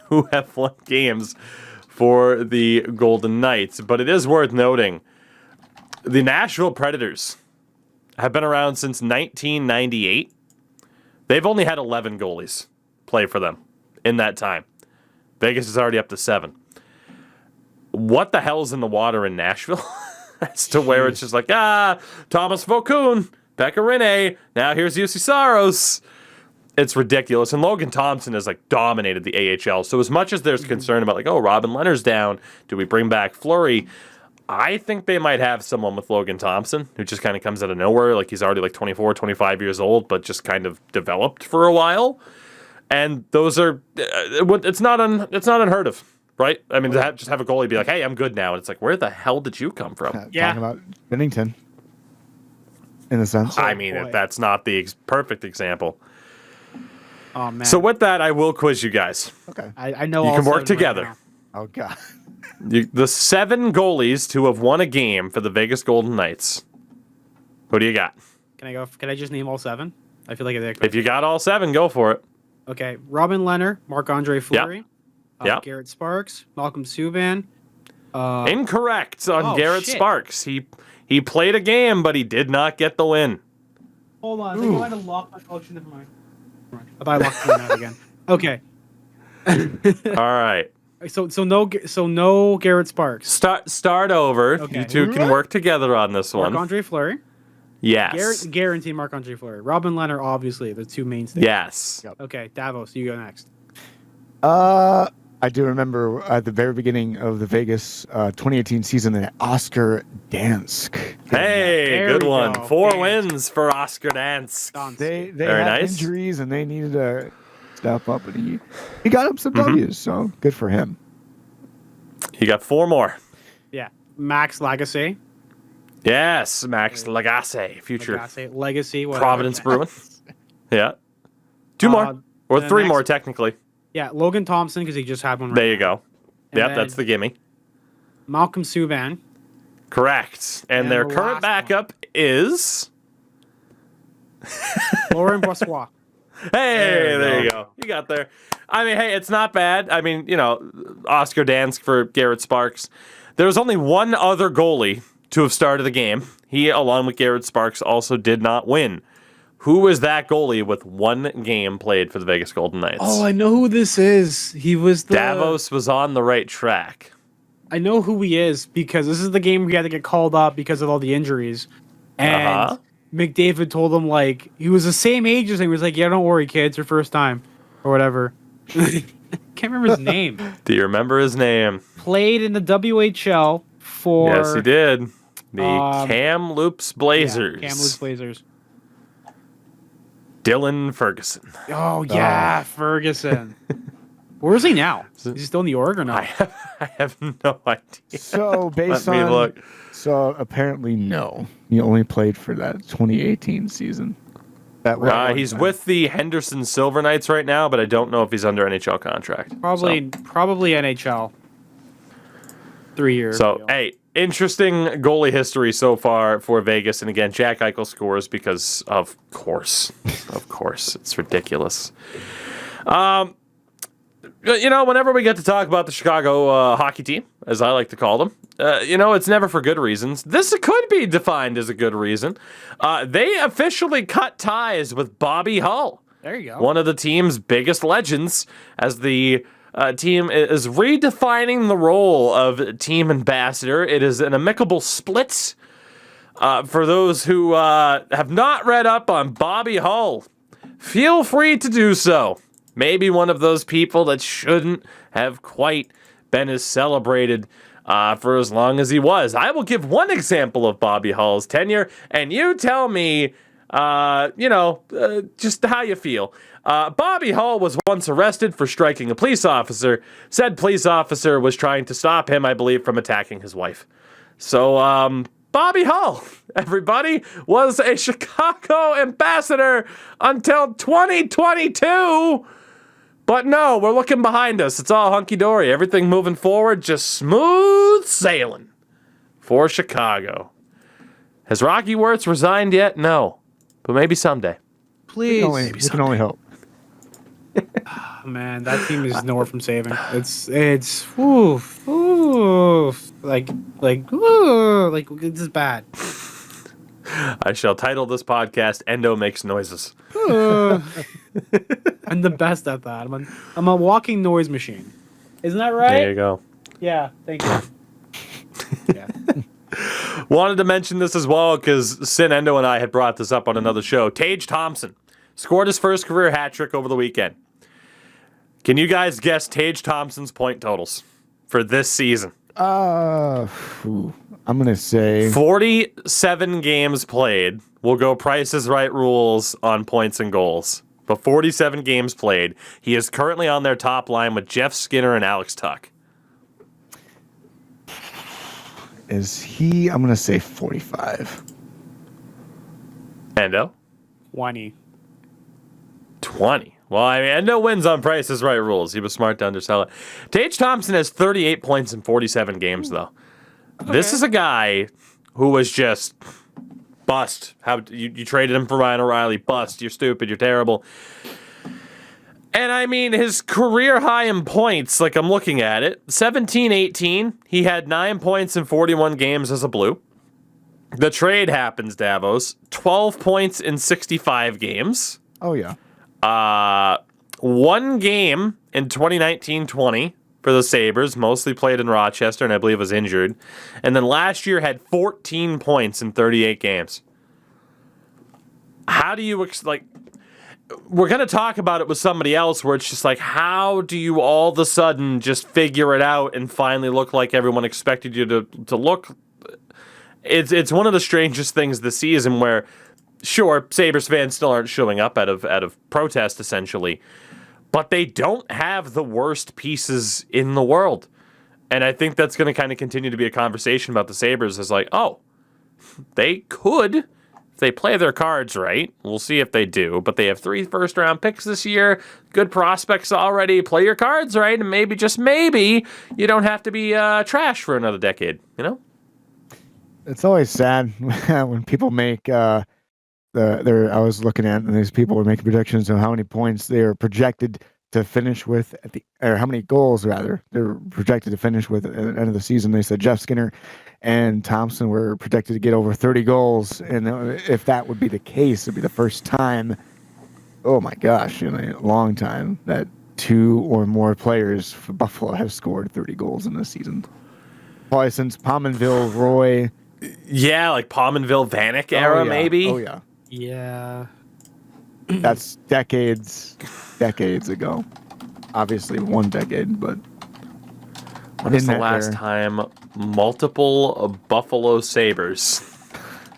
who have won games for the Golden Knights. But it is worth noting, the Nashville Predators have been around since 1998. They've only had 11 goalies play for them in that time. Vegas is already up to 7. What the hell's in the water in Nashville? As to where it's just like, Thomas Vokoun, Pekka Rinne, now here's UC Saros. It's ridiculous. And Logan Thompson has dominated the AHL. So as much as there's concern about Robin Leonard's down, do we bring back Fleury? I think they might have someone with Logan Thompson who just kind of comes out of nowhere. He's already 24, 25 years old, but just kind of developed for a while. And those are, it's not unheard of, right? I mean, to just have a goalie be like, hey, I'm good now. And it's like, where the hell did you come from? Talking about Bennington, in a sense. I mean, that's not the perfect example. Oh, man. So with that, I will quiz you guys. Okay. I know You all can work 7 together. right Oh, God. The 7 goalies to have won a game for the Vegas Golden Knights. Who do you got? now. Can I just name all 7? I feel like If you got all 7, go for it. Okay, Robin Leonard, Marc-Andre Fleury, Yep. Garrett Sparks, Malcolm Subban. Incorrect on Garrett shit. Sparks. He played a game, but he did not get the win. Hold on, I think I might have locked my collection. Never mind. I thought I locked it out again. Okay. All right. So no Garrett Sparks. Start over. Okay. You two can work together on this one. Marc-Andre Fleury. Yes. Guarantee Marc-Andre Fleury. Robin Leonard, obviously, the 2 mainstays. Yes. Yep. Okay, Davos, you go next. I do remember at the very beginning of the Vegas 2018 season that Oscar Dansk. Hey, There good we one. go. 4 Dansk. wins for Oscar Dance. They Very had nice. injuries and they needed to step up, and he got up some W's, so good for him. You got 4 more. Yeah. Max Lagacé. Yes, Max Lagacé, future Legacy. Whatever. Providence Bruins. Yeah. 2 more. Or the 3 next- more, technically. Yeah, Logan Thompson, because he just had one right There you now. go. And Yep, then- that's the gimme. Malcolm Subban. Correct. And And their the current last backup is... Lauren Brossois. Hey, there you go. You got there. I mean, hey, it's not bad. I mean, Oscar Dansk for Garrett Sparks. There was only one other goalie to have started the game. He, along with Garrett Sparks, also did not win. Who was that goalie with 1 game played for the Vegas Golden Knights? Oh, I know who this is. He was the... Davos was on the right track. I know who he is because this is the game where he had to get called up because of all the injuries. And McDavid told him, like, he was the same age as him. He was like, yeah, don't worry, kid. It's your first time. Or whatever. Can't remember his name. Do you remember his name? Played in the WHL for... Yes, he did. The Kamloops Blazers. Yeah, Kamloops Blazers. Dylan Ferguson. Oh, yeah, Ferguson. Where is he now? Is he still in the org or not? I have no idea. So based Let me on look. So apparently no. He only played for that 2018 season. He's with the Henderson Silver Knights right now, but I don't know if he's under NHL contract. Probably NHL. 3 years. So, hey, interesting goalie history so far for Vegas. And again, Jack Eichel scores because, of course, it's ridiculous. Whenever we get to talk about the Chicago hockey team, as I like to call them, it's never for good reasons. This could be defined as a good reason. They officially cut ties with Bobby Hull. There you go. One of the team's biggest legends, as the team is redefining the role of team ambassador. It is an amicable split. For those who have not read up on Bobby Hull, feel free to do so. Maybe one of those people that shouldn't have quite been as celebrated for as long as he was. I will give one example of Bobby Hull's tenure, and you tell me, just how you feel. Bobby Hull was once arrested for striking a police officer. Said police officer was trying to stop him, I believe, from attacking his wife. So, Bobby Hull, everybody, was a Chicago ambassador until 2022. But no, we're looking behind us. It's all hunky-dory. Everything moving forward, just smooth sailing for Chicago. Has Rocky Wirtz resigned yet? No. But maybe someday. Please. We can only hope. Oh, man, that team is nowhere from saving. It's oof, like this is bad. I shall title this podcast "Endo Makes Noises." I'm the best at that. I'm a walking noise machine. Isn't that right? There you go. Yeah, thank you. Yeah. Wanted to mention this as well because Sin Endo and I had brought this up on another show. Tage Thompson scored his first career hat trick over the weekend. Can you guys guess Tage Thompson's point totals for this season? I'm gonna say 47 games played. We'll go Price is Right rules on points and goals. But 47 games played. He is currently on their top line with Jeff Skinner and Alex Tuck. I'm gonna say 45. Endo? 20. 20. Well, I mean, Endo wins on Price is Right rules. He was smart to undersell it. Tage Thompson has 38 points in 47 games, though. Okay. This is a guy who was just bust. You traded him for Ryan O'Reilly. Bust. You're stupid. You're terrible. And I mean, his career high in points, like I'm looking at it, 17-18. He had 9 points in 41 games as a Blue. The trade happens, Davos. 12 points in 65 games. Oh, yeah. 1 game in 2019-20 for the Sabres, mostly played in Rochester, and I believe was injured. And then last year had 14 points in 38 games. How do you, we're going to talk about it with somebody else where it's just like, how do you all of a sudden just figure it out and finally look like everyone expected you to look? It's one of the strangest things this season where, sure, Sabres fans still aren't showing up out of protest, essentially, but they don't have the worst pieces in the world. And I think that's going to kind of continue to be a conversation about the Sabres as like, oh, they could, if they play their cards right. We'll see if they do, but they have 3 first-round picks this year, good prospects already. Play your cards right, and maybe, just maybe, you don't have to be trash for another decade, you know? It's always sad when people make... I was looking at, and these people were making predictions of how many points they are projected to finish with or how many goals rather they're projected to finish with at the end of the season. They said Jeff Skinner and Thompson were projected to get over 30 goals, and if that would be the case, it'd be the first time. Oh my gosh, in a long time that 2 or more players for Buffalo have scored 30 goals in this season. Probably since Pominville, Roy. Yeah, like Pominville, Vanek era, maybe. Oh yeah. Yeah. That's decades ago. Obviously, 1 decade, but When is in the that last era. time multiple Buffalo Sabres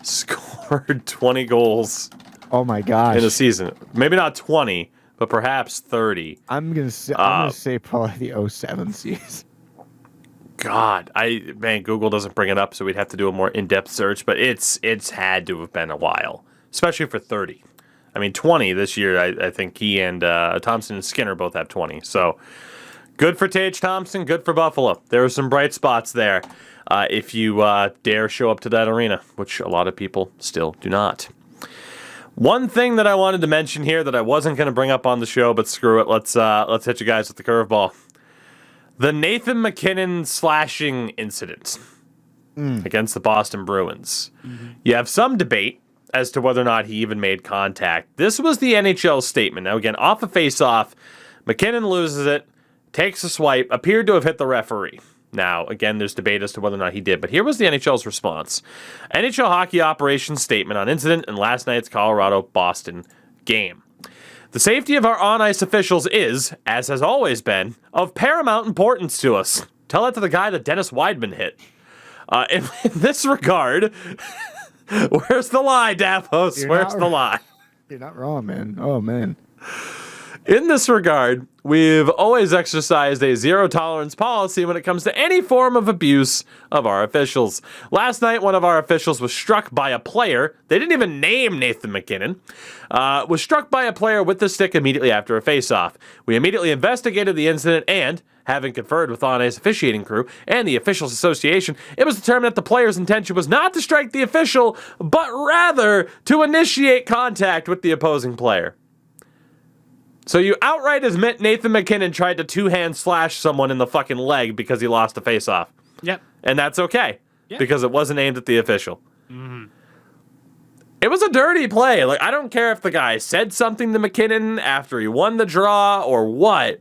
scored 20 goals Oh my gosh. in a season? Maybe not 20, but perhaps 30. I'm gonna say probably the 07 season. God, Google doesn't bring it up, so we'd have to do a more in-depth search. But it's had to have been a while, especially for 30. I mean, 20 this year. I think he and Thompson and Skinner both have 20. So good for Tage Thompson. Good for Buffalo. There are some bright spots there. If you dare show up to that arena, which a lot of people still do not. One thing that I wanted to mention here that I wasn't going to bring up on the show, but screw it. Let's hit you guys with the curveball. The Nathan MacKinnon slashing incident against the Boston Bruins. Mm-hmm. You have some debate as to whether or not he even made contact. This was the NHL's statement. Now, again, off a face-off, MacKinnon loses it, takes a swipe, appeared to have hit the referee. Now, again, there's debate as to whether or not he did, but here was the NHL's response. NHL Hockey Operations statement on incident in last night's Colorado-Boston game. The safety of our on-ice officials is, as has always been, of paramount importance to us. Tell that to the guy that Dennis Weidman hit. In this regard, where's the lie, Davos? Where's the lie? You're not wrong, man. Oh, man. In this regard, we've always exercised a zero-tolerance policy when it comes to any form of abuse of our officials. Last night, one of our officials was struck by a player. They didn't even name Nathan MacKinnon. Was struck by a player with the stick immediately after a face-off. We immediately investigated the incident and, having conferred with on-ice officiating crew and the Officials Association, it was determined that the player's intention was not to strike the official, but rather to initiate contact with the opposing player. So you outright admit Nathan MacKinnon tried to two-hand slash someone in the fucking leg because he lost a face-off. Yep. And that's okay, because it wasn't aimed at the official. Mm-hmm. It was a dirty play. Like, I don't care if the guy said something to MacKinnon after he won the draw or what,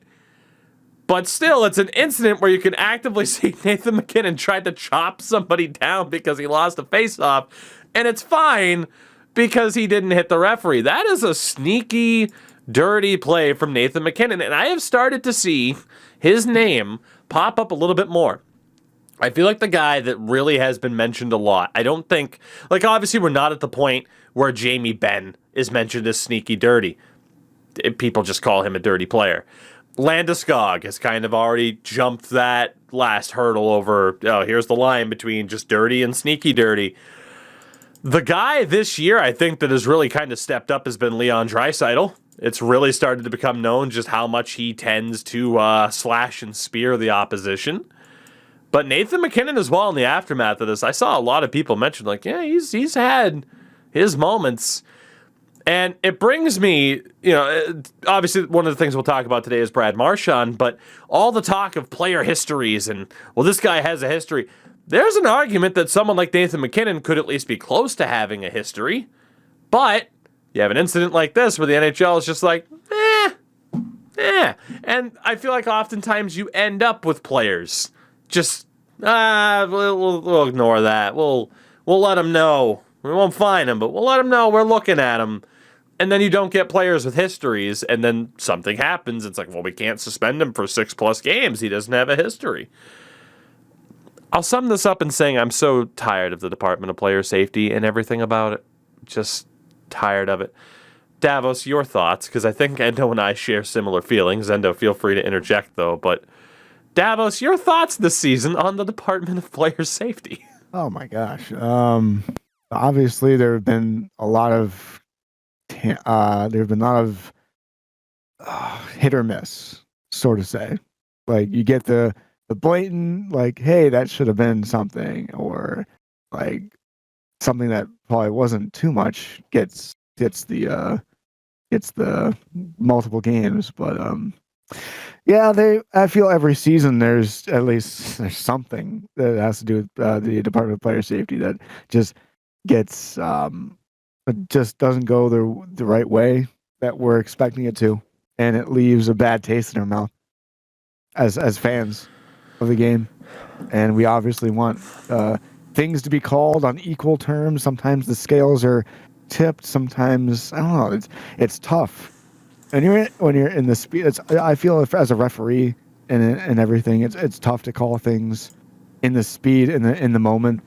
but still, it's an incident where you can actively see Nathan MacKinnon tried to chop somebody down because he lost a face-off, and it's fine because he didn't hit the referee. That is a sneaky, dirty play from Nathan MacKinnon, and I have started to see his name pop up a little bit more. I feel like the guy that really has been mentioned a lot. I don't think, like, obviously we're not at the point where Jamie Benn is mentioned as sneaky dirty. People just call him a dirty player. Landeskog has kind of already jumped that last hurdle over, here's the line between just dirty and sneaky dirty. The guy this year, I think, that has really kind of stepped up has been Leon Dreissitel. It's really started to become known just how much he tends to slash and spear the opposition. But Nathan MacKinnon as well in the aftermath of this, I saw a lot of people mention, like, yeah, he's had his moments. And it brings me, obviously one of the things we'll talk about today is Brad Marchand, but all the talk of player histories and, well, this guy has a history. There's an argument that someone like Nathan MacKinnon could at least be close to having a history, but you have an incident like this where the NHL is just like, and I feel like oftentimes you end up with players just, we'll ignore that. We'll let them know. We won't fine them, but we'll let them know we're looking at them. And then you don't get players with histories, and then something happens. It's like, well, we can't suspend him for 6+ games. He doesn't have a history. I'll sum this up in saying I'm so tired of the Department of Player Safety and everything about it. Just tired of it. Davos, your thoughts, because I think Endo and I share similar feelings. Endo, feel free to interject, though. But Davos, your thoughts this season on the Department of Player Safety? Oh my gosh. Obviously, there have been a lot of hit or miss, so to say. Like, you get the blatant, like, hey, that should have been something, or like something that probably wasn't too much gets the multiple games. But I feel every season there's something that has to do with the Department of Player Safety that just gets it just doesn't go the right way that we're expecting it to, and it leaves a bad taste in our mouth as fans. of the game, and we obviously want things to be called on equal terms. Sometimes the scales are tipped. Sometimes I don't know. It's tough. And when you're in the speed, I feel as a referee and everything, it's tough to call things in the speed in the moment.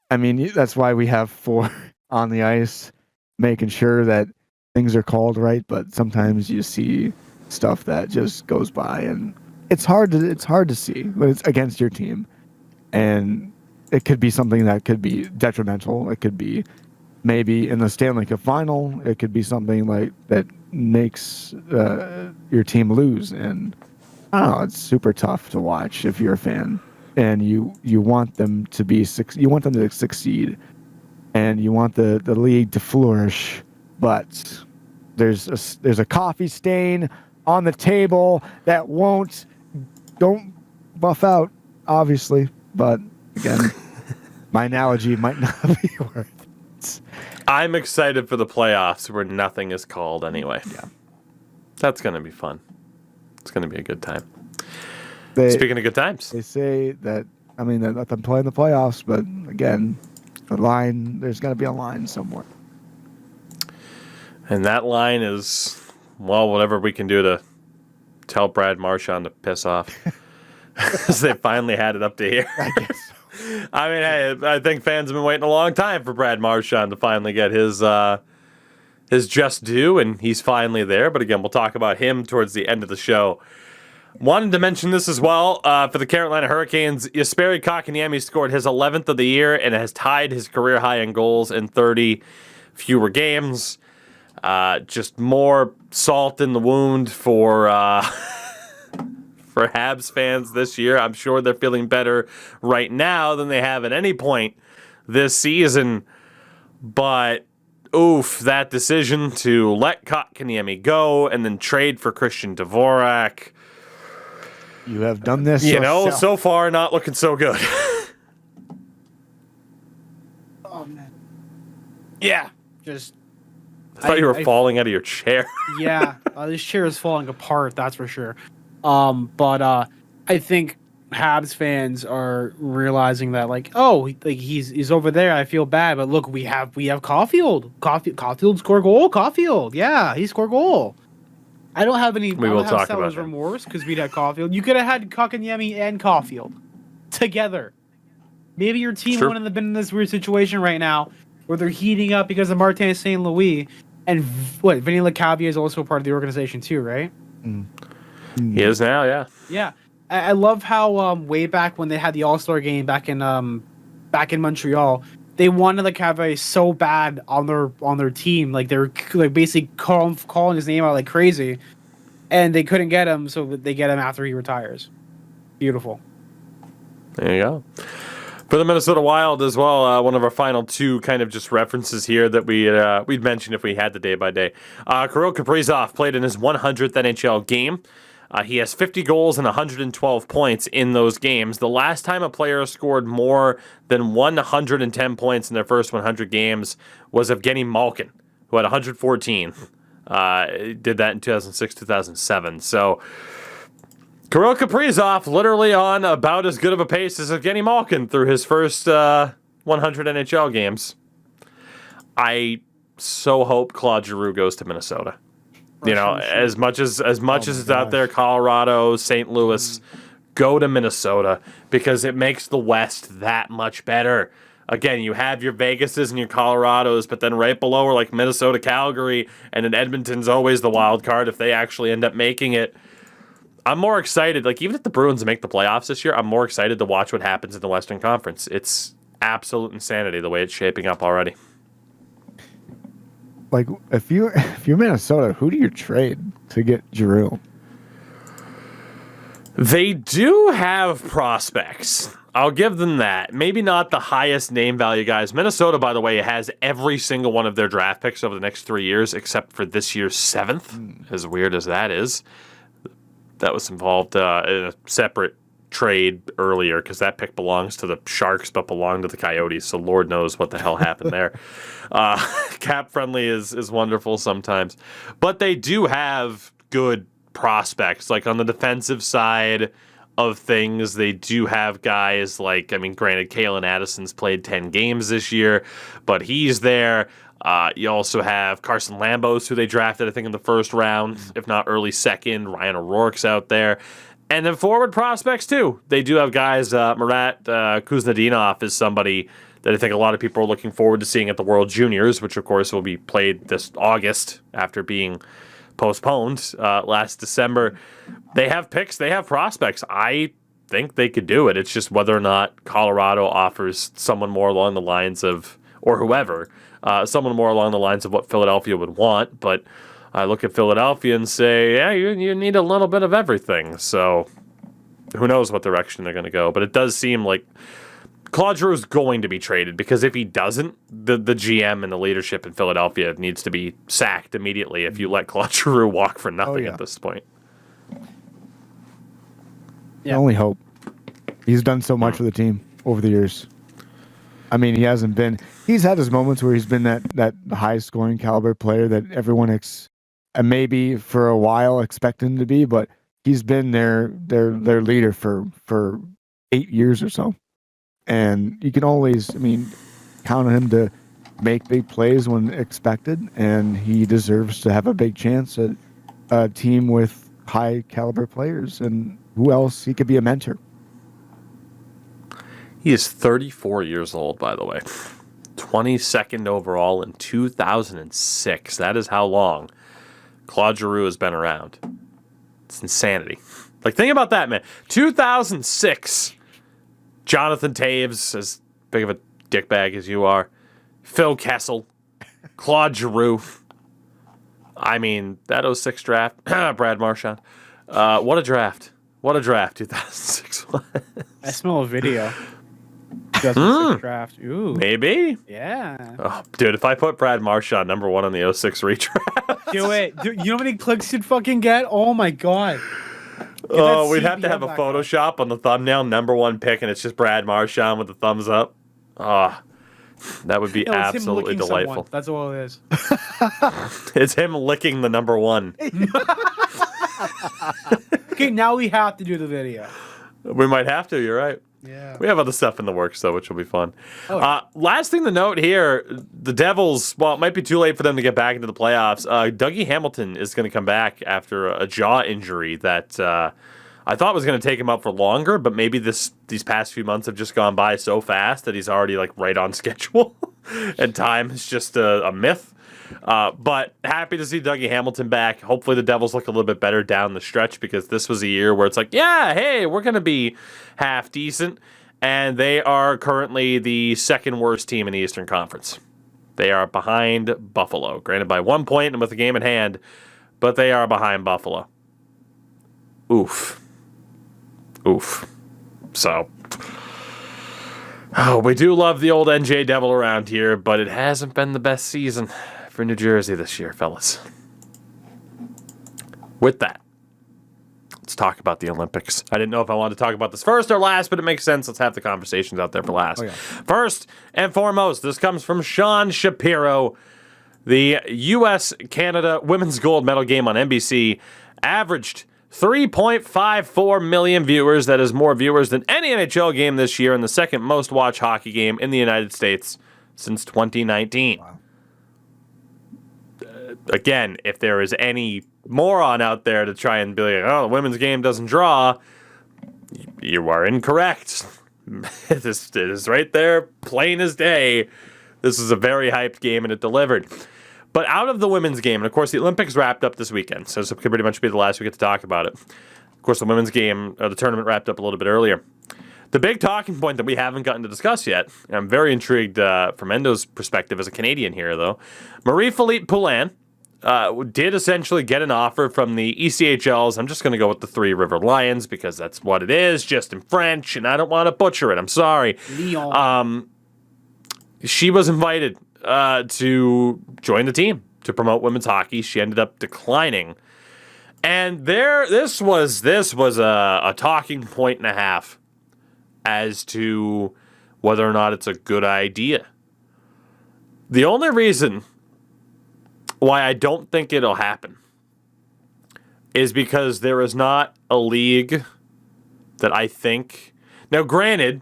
I mean, that's why we have 4 on the ice, making sure that things are called right. But sometimes you see stuff that just goes by, and it's hard to see when it's against your team, and it could be something that could be detrimental. It could be maybe in the Stanley Cup final. It could be something like that makes your team lose, and I don't know. It's super tough to watch if you're a fan, and you want them to succeed, and you want the league to flourish, but there's a coffee stain on the table that don't buff out, obviously, but again, my analogy might not be worth it. I'm excited for the playoffs where nothing is called anyway. Yeah. That's going to be fun. It's going to be a good time. Speaking of good times. They say that, I mean, they let them play in the playoffs, but again, there's going to be a line somewhere. And that line is, well, whatever we can do to tell Brad Marchand to piss off. Because they finally had it up to here. I guess so. I mean, hey, I think fans have been waiting a long time for Brad Marchand to finally get his just due, and he's finally there. But again, we'll talk about him towards the end of the show. Wanted to mention this as well. For the Carolina Hurricanes, Jesperi Kotkaniemi scored his 11th of the year and has tied his career high in goals in 30 fewer games. Just more salt in the wound for Habs fans this year. I'm sure they're feeling better right now than they have at any point this season. But, oof, that decision to let Kotkaniemi go and then trade for Christian Dvorak. You have done this So far not looking so good. Oh, man. Yeah, just... I thought you were falling out of your chair. Yeah, this chair is falling apart, that's for sure. But I think Habs fans are realizing that, like, he's over there. I feel bad, but look, we have Caulfield. Caulfield scored goal. Caulfield, yeah, he scored goal. I don't have any. We will talk seller's about remorse because we'd had Caulfield. You could have had Kotkaniemi and Caulfield together. Maybe your team wouldn't have been in this weird situation right now where they're heating up because of Martin St. Louis. And Vinny Lecavalier is also part of the organization too, right? Mm. He is now, yeah. Yeah, I love how way back when they had the All-Star game back in Montreal, they wanted Lecavalier so bad on their team, like they were like basically calling his name out like crazy, and they couldn't get him, so they get him after he retires. Beautiful. There you go. For the Minnesota Wild as well, one of our final 2 kind of just references here that we'd mention if we had the day-by-day. Kirill Kaprizov played in his 100th NHL game. He has 50 goals and 112 points in those games. The last time a player scored more than 110 points in their first 100 games was Evgeny Malkin, who had 114. Did that in 2006-2007. So Kirill Kaprizov literally on about as good of a pace as Evgeny Malkin through his first 100 NHL games. I so hope Claude Giroux goes to Minnesota. You know, as much as it's out there, Colorado, St. Louis, go to Minnesota because it makes the West that much better. Again, you have your Vegases and your Colorados, but then right below are like Minnesota, Calgary, and then Edmonton's always the wild card if they actually end up making it. I'm more excited, like even if the Bruins make the playoffs this year, I'm more excited to watch what happens in the Western Conference. It's absolute insanity the way it's shaping up already. Like, if you're Minnesota, who do you trade to get Giroux? They do have prospects. I'll give them that. Maybe not the highest name value guys. Minnesota, by the way, has every single one of their draft picks over the next 3 years, except for this year's 7th. As weird as that is. That was involved in a separate trade earlier because that pick belongs to the Sharks but belonged to the Coyotes, so Lord knows what the hell happened there. Cap friendly is wonderful sometimes, but they do have good prospects, like on the defensive side, of things. They do have guys like, I mean, granted, Kalen Addison's played 10 games this year, but he's there. You also have Carson Lambos, who they drafted, I think, in the first round, if not early second. Ryan O'Rourke's out there. And then forward prospects, too. They do have guys. Marat Kuznetsov is somebody that I think a lot of people are looking forward to seeing at the World Juniors, which, of course, will be played this August after being postponed last December. They have picks. They have prospects. I think they could do it. It's just whether or not Colorado offers someone more along the lines of, or whoever, someone more along the lines of what Philadelphia would want. But I look at Philadelphia and say, yeah, you need a little bit of everything. So who knows what direction they're going to go. But it does seem like Claude Giroux is going to be traded, because if he doesn't, the GM and the leadership in Philadelphia needs to be sacked immediately if you let Claude Giroux walk for nothing at this point. I only hope. He's done so much for the team over the years. I mean, he's had his moments where he's been that high scoring caliber player that everyone maybe for a while expected him to be, but he's been their leader for 8 years or so. And you can always, count on him to make big plays when expected, and he deserves to have a big chance at a team with high caliber players. And who else? He could be a mentor. He is 34 years old, by the way. 22nd overall in 2006. That is how long Claude Giroux has been around. It's insanity. Like, think about that, man. 2006. Jonathan Taves, as big of a dickbag as you are. Phil Kessel. Claude Giroux. I mean, that 06 draft. Brad Marchand. What a draft. What a draft 2006 was. I smell a video. 2006 draft. Ooh. Maybe. Yeah. Oh, dude, if I put Brad Marchand number 1 on the 06 redraft. Do it. You know how many clicks you'd fucking get? Oh my god. Oh, we'd have to have a Photoshop on the thumbnail, number 1 pick, and it's just Brad Marchand with the thumbs up. Oh, that would be absolutely delightful. Someone. That's all it is. It's him licking the number 1. Okay, now we have to do the video. We might have to, you're right. Yeah. We have other stuff in the works, though, which will be fun. Last thing to note here, the Devils, well, it might be too late for them to get back into the playoffs. Dougie Hamilton is going to come back after a jaw injury that I thought was going to take him out for longer, but maybe these past few months have just gone by so fast that he's already right on schedule, and time is just a myth. But happy to see Dougie Hamilton back. Hopefully the Devils look a little bit better down the stretch, because this was a year where it's like, yeah, hey, we're going to be half decent. And they are currently the second worst team in the Eastern Conference. They are behind Buffalo, granted by 1 point and with a game in hand, but they are behind Buffalo. Oof. So, we do love the old NJ Devil around here, but it hasn't been the best season for New Jersey this year, fellas. With that, let's talk about the Olympics. I didn't know if I wanted to talk about this first or last, but it makes sense. Let's have the conversations out there for last. First and foremost, this comes from Sean Shapiro. The U.S.-Canada women's gold medal game on NBC averaged 3.54 million viewers. That is more viewers than any NHL game this year, and the second most watched hockey game in the United States since 2019. Wow. Again, if there is any moron out there to try and be like, oh, the women's game doesn't draw, you are incorrect. It is right there, plain as day. This is a very hyped game, and it delivered. But out of the women's game, and of course the Olympics wrapped up this weekend, so this could pretty much be the last we get to talk about it. Of course, the women's game, the tournament wrapped up a little bit earlier. The big talking point that we haven't gotten to discuss yet, and I'm very intrigued from Endo's perspective as a Canadian here, though, Marie-Philippe Poulin did essentially get an offer from the ECHLs. I'm just going to go with the Three River Lions because that's what it is, just in French, and I don't want to butcher it. I'm sorry. Lyon. She was invited to join the team to promote women's hockey. She ended up declining. And this was a talking point and a half as to whether or not it's a good idea. The only reason why I don't think it'll happen is because there is not a league that I think. Now, granted,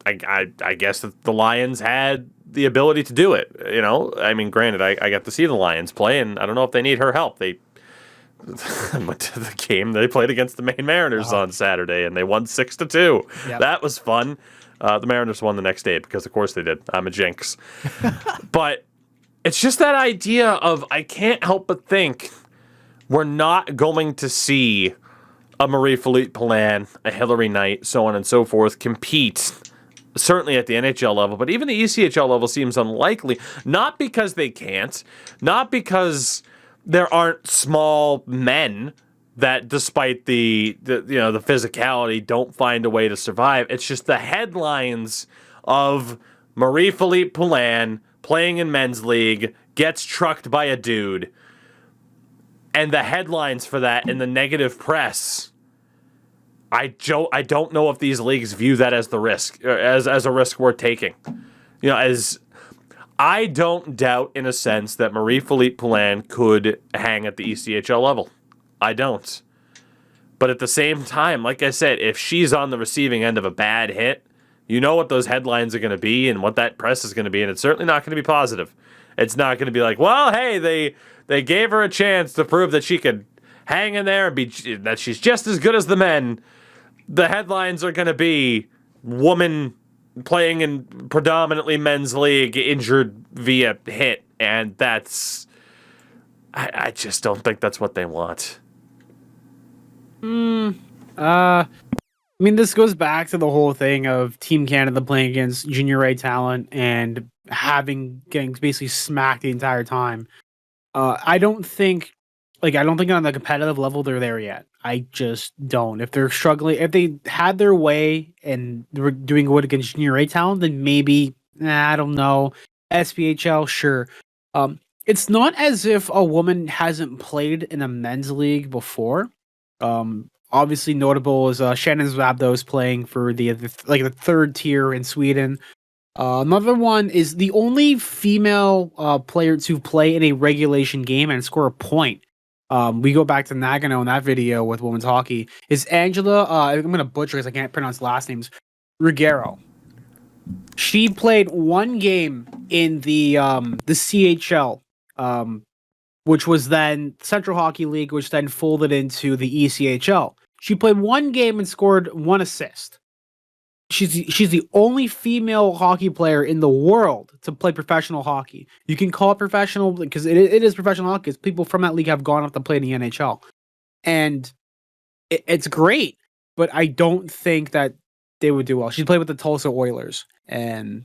I guess that the Lions had the ability to do it. I mean, granted, I got to see the Lions play, and I don't know if they need her help. They went to the game they played against the Maine Mariners on Saturday, and they won 6-2. Yep. That was fun. The Mariners won the next day because, of course, they did. I'm a jinx. But it's just that idea of I can't help but think we're not going to see a Marie-Philippe Poulin, a Hillary Knight, so on and so forth, compete, certainly at the NHL level, but even the ECHL level seems unlikely, not because they can't, not because there aren't small men that, despite the physicality, don't find a way to survive. It's just the headlines of Marie-Philippe Poulin playing in men's league, gets trucked by a dude, and the headlines for that in the negative press. I don't know if these leagues view that as the risk, as a risk worth taking. As I don't doubt in a sense that Marie-Philippe Poulin could hang at the ECHL level. I don't. But at the same time, like I said, if she's on the receiving end of a bad hit, you know what those headlines are going to be and what that press is going to be, and it's certainly not going to be positive. It's not going to be like, well, hey, they gave her a chance to prove that she could hang in there and that she's just as good as the men. The headlines are going to be woman playing in predominantly men's league injured via hit, and that's I just don't think that's what they want. I mean, this goes back to the whole thing of Team Canada playing against junior A talent and getting basically smacked the entire time. I don't think on the competitive level they're there yet. I just don't. If they're struggling, if they had their way and they were doing good against junior A talent, then maybe, I don't know. SPHL, sure. It's not as if a woman hasn't played in a men's league before. Obviously notable is Shannon Zwabdos playing for the third tier in Sweden. Another one is the only female player to play in a regulation game and score a point. We go back to Nagano in that video with women's hockey. Is Angela? I'm gonna butcher because I can't pronounce last names. Ruggiero. She played one game in the CHL, which was then Central Hockey League, which then folded into the ECHL. She played one game and scored one assist. She's the only female hockey player in the world to play professional hockey. You can call it professional because it is professional hockey, because people from that league have gone up to play in the NHL. And it's great, but I don't think that they would do well. She played with the Tulsa Oilers. And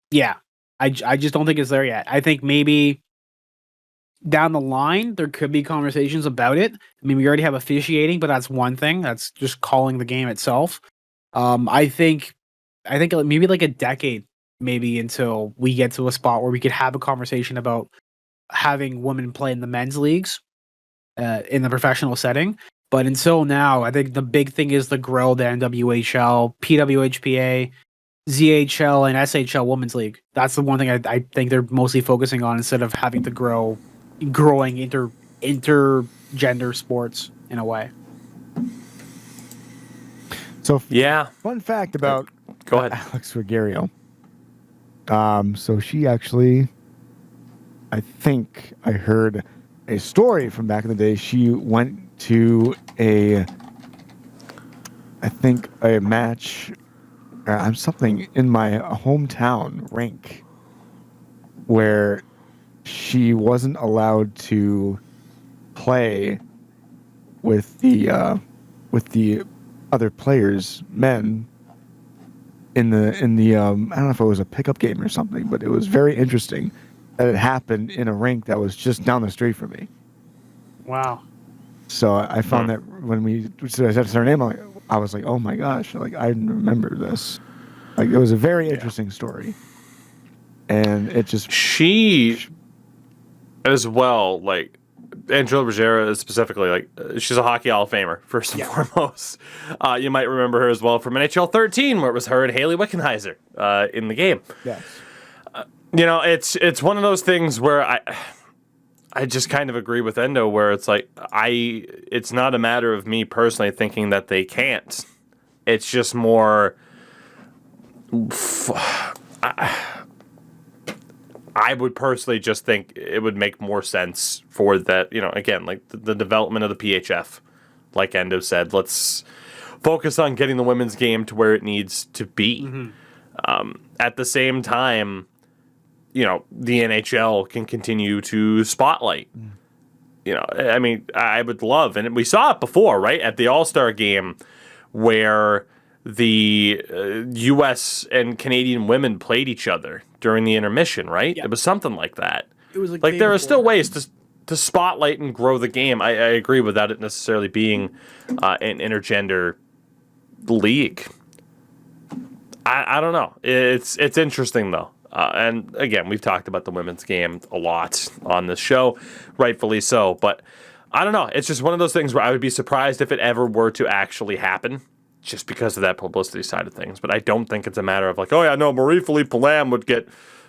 yeah, I just don't think it's there yet. I think maybe down the line, there could be conversations about it. I mean, we already have officiating, but that's one thing. That's just calling the game itself. I think maybe like a decade, maybe until we get to a spot where we could have a conversation about having women play in the men's leagues, in the professional setting. But until now, I think the big thing is the grow the NWHL, PWHPA, ZHL, and SHL Women's League. That's the one thing I think they're mostly focusing on instead of having to growing intergender sports in a way. So yeah, fun fact about go ahead, Alex Ruggiero. So she actually, I think I heard a story from back in the day. She went to a match, something in my hometown rink where she wasn't allowed to play with the other players, men, in the I don't know if it was a pickup game or something, but it was very interesting that it happened in a rink that was just down the street from me. Wow. So I found that when I said her name, I was like, oh my gosh, like I remember this. Like it was a very interesting story. And it just she as well, like Angela Ruggiero specifically, like she's a hockey Hall of Famer first and foremost. You might remember her as well from NHL 13, where it was her and Haley Wickenheiser in the game. yes. It's one of those things where I just kind of agree with Endo where it's like it's not a matter of me personally thinking that they can't. It's just more I would personally just think it would make more sense for that, again, like the development of the PHF. Like Endo said, let's focus on getting the women's game to where it needs to be. At the same time, the NHL can continue to spotlight. I mean, I would love, and we saw it before, right? At the All-Star game where the U.S. and Canadian women played each other during the intermission, right? Yeah. It was something like that. It was like there are still ways to spotlight and grow the game. I agree without it necessarily being an intergender league. I don't know. It's interesting though. And again, we've talked about the women's game a lot on this show, rightfully so. But I don't know. It's just one of those things where I would be surprised if it ever were to actually happen, just because of that publicity side of things. But I don't think it's a matter of like, oh yeah, no, Marie-Philippe Lam would get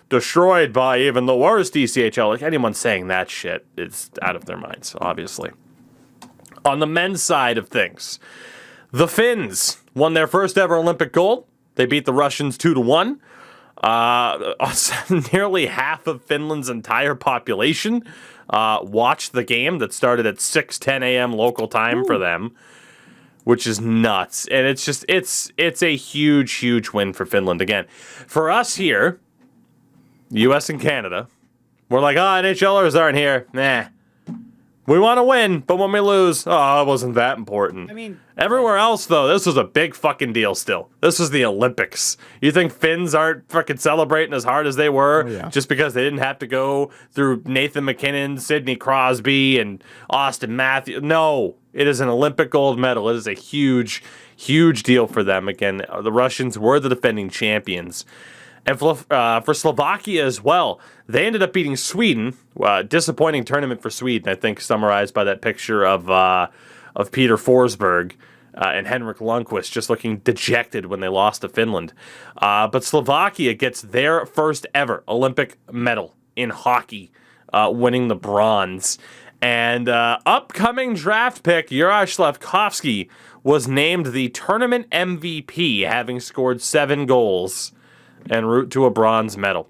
destroyed by even the worst ECHL. Like anyone saying that shit is out of their minds, obviously. On the men's side of things, the Finns won their first ever Olympic gold. They beat the Russians 2-1. Nearly half of Finland's entire population watched the game that started at 6:10 a.m. local time for them, which is nuts. And it's a huge win for Finland. Again, for us here, U.S. and Canada, we're like, NHLers aren't here. Nah. We want to win, but when we lose, it wasn't that important. I mean, everywhere else, though, this was a big fucking deal still. This was the Olympics. You think Finns aren't fucking celebrating as hard as they were just because they didn't have to go through Nathan McKinnon, Sidney Crosby, and Austin Matthews? No, it is an Olympic gold medal. It is a huge deal for them. Again, the Russians were the defending champions. And for Slovakia as well, they ended up beating Sweden. Disappointing tournament for Sweden, I think, summarized by that picture of Peter Forsberg and Henrik Lundqvist just looking dejected when they lost to Finland. But Slovakia gets their first ever Olympic medal in hockey, winning the bronze. And upcoming draft pick Juraj Slafkovsky was named the tournament MVP, having scored 7 goals en route to a bronze medal.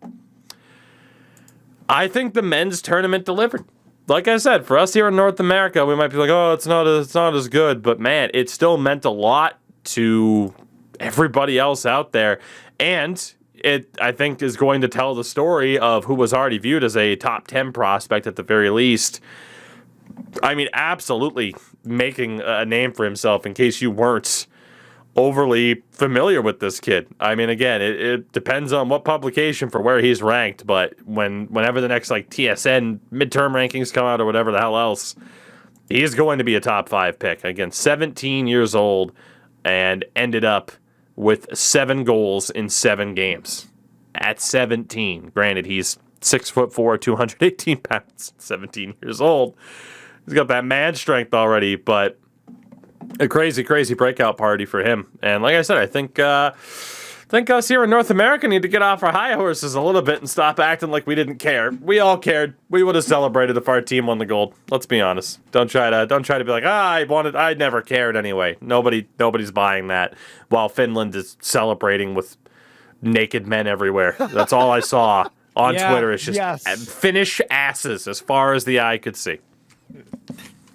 I think the men's tournament delivered. Like I said, for us here in North America, we might be like, it's not as good, but man, it still meant a lot to everybody else out there, and it, I think, is going to tell the story of who was already viewed as a top 10 prospect at the very least. I mean, absolutely making a name for himself, in case you weren't overly familiar with this kid. I mean, again, it depends on what publication for where he's ranked, but whenever the next TSN midterm rankings come out or whatever the hell else, he's going to be a top 5 pick. Again, 17 years old and ended up with 7 goals in 7 games at 17. Granted, he's 6'4", 218 pounds, 17 years old. He's got that man strength already, but a crazy breakout party for him. And like I said, I think us here in North America need to get off our high horses a little bit and stop acting like we didn't care. We all cared. We would have celebrated if our team won the gold. Let's be honest. Don't try to be like, I never cared anyway. Nobody's buying that. While Finland is celebrating with naked men everywhere. That's all I saw on Twitter. It's just Finnish asses as far as the eye could see.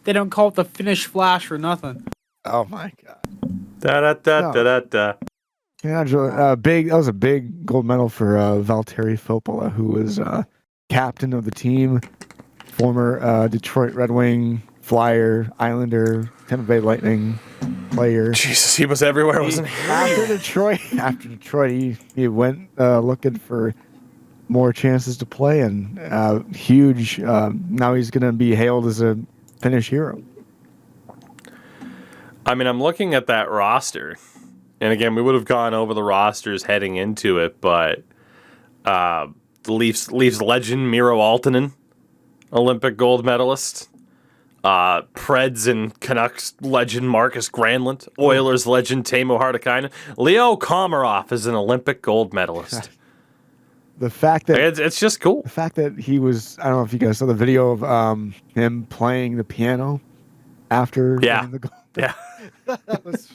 They don't call it the Finnish Flash for nothing. Oh my god! Da. Yeah, that was a big gold medal for Valtteri Filppula, who was captain of the team, former Detroit Red Wing, Flyer, Islander, Tampa Bay Lightning player. Jesus, he was everywhere, wasn't he? After Detroit, he went looking for more chances to play, and huge. Now he's going to be hailed as a Finnish hero. I mean, I'm looking at that roster, and again, we would have gone over the rosters heading into it, but the Leafs legend Miro Aaltonen, Olympic gold medalist. Preds and Canucks legend Marcus Granlund, Oilers legend Teemu Hartikainen. Leo Komarov is an Olympic gold medalist. The fact that It's just cool. the fact that he was, I don't know if you guys saw the video of him playing the piano after winning the goal. Yeah. That was,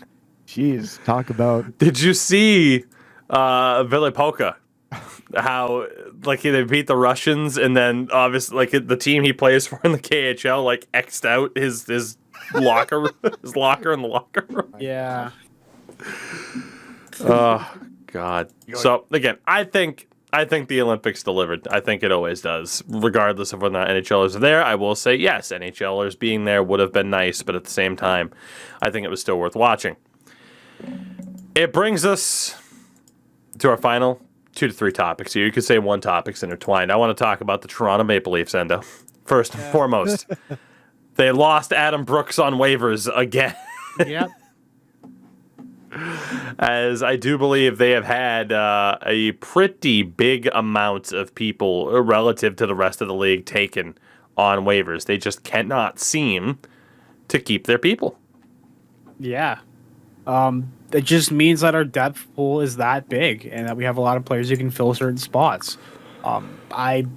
jeez, talk about. Did you see Ville Polka? How like they beat the Russians, and then obviously like the team he plays for in the KHL like X'd out his locker his locker in the locker room. Yeah. Oh God. So again, I think the Olympics delivered. I think it always does, regardless of whether or not NHLers are there. I will say yes, NHLers being there would have been nice, but at the same time, I think it was still worth watching. It brings us to our final 2 to 3 topics here. You could say one topic's intertwined. I want to talk about the Toronto Maple Leafs, Endo. First and foremost, they lost Adam Brooks on waivers again. Yep. As I do believe they have had a pretty big amount of people relative to the rest of the league taken on waivers. They just cannot seem to keep their people. Yeah. It just means that our depth pool is that big and that we have a lot of players who can fill certain spots. I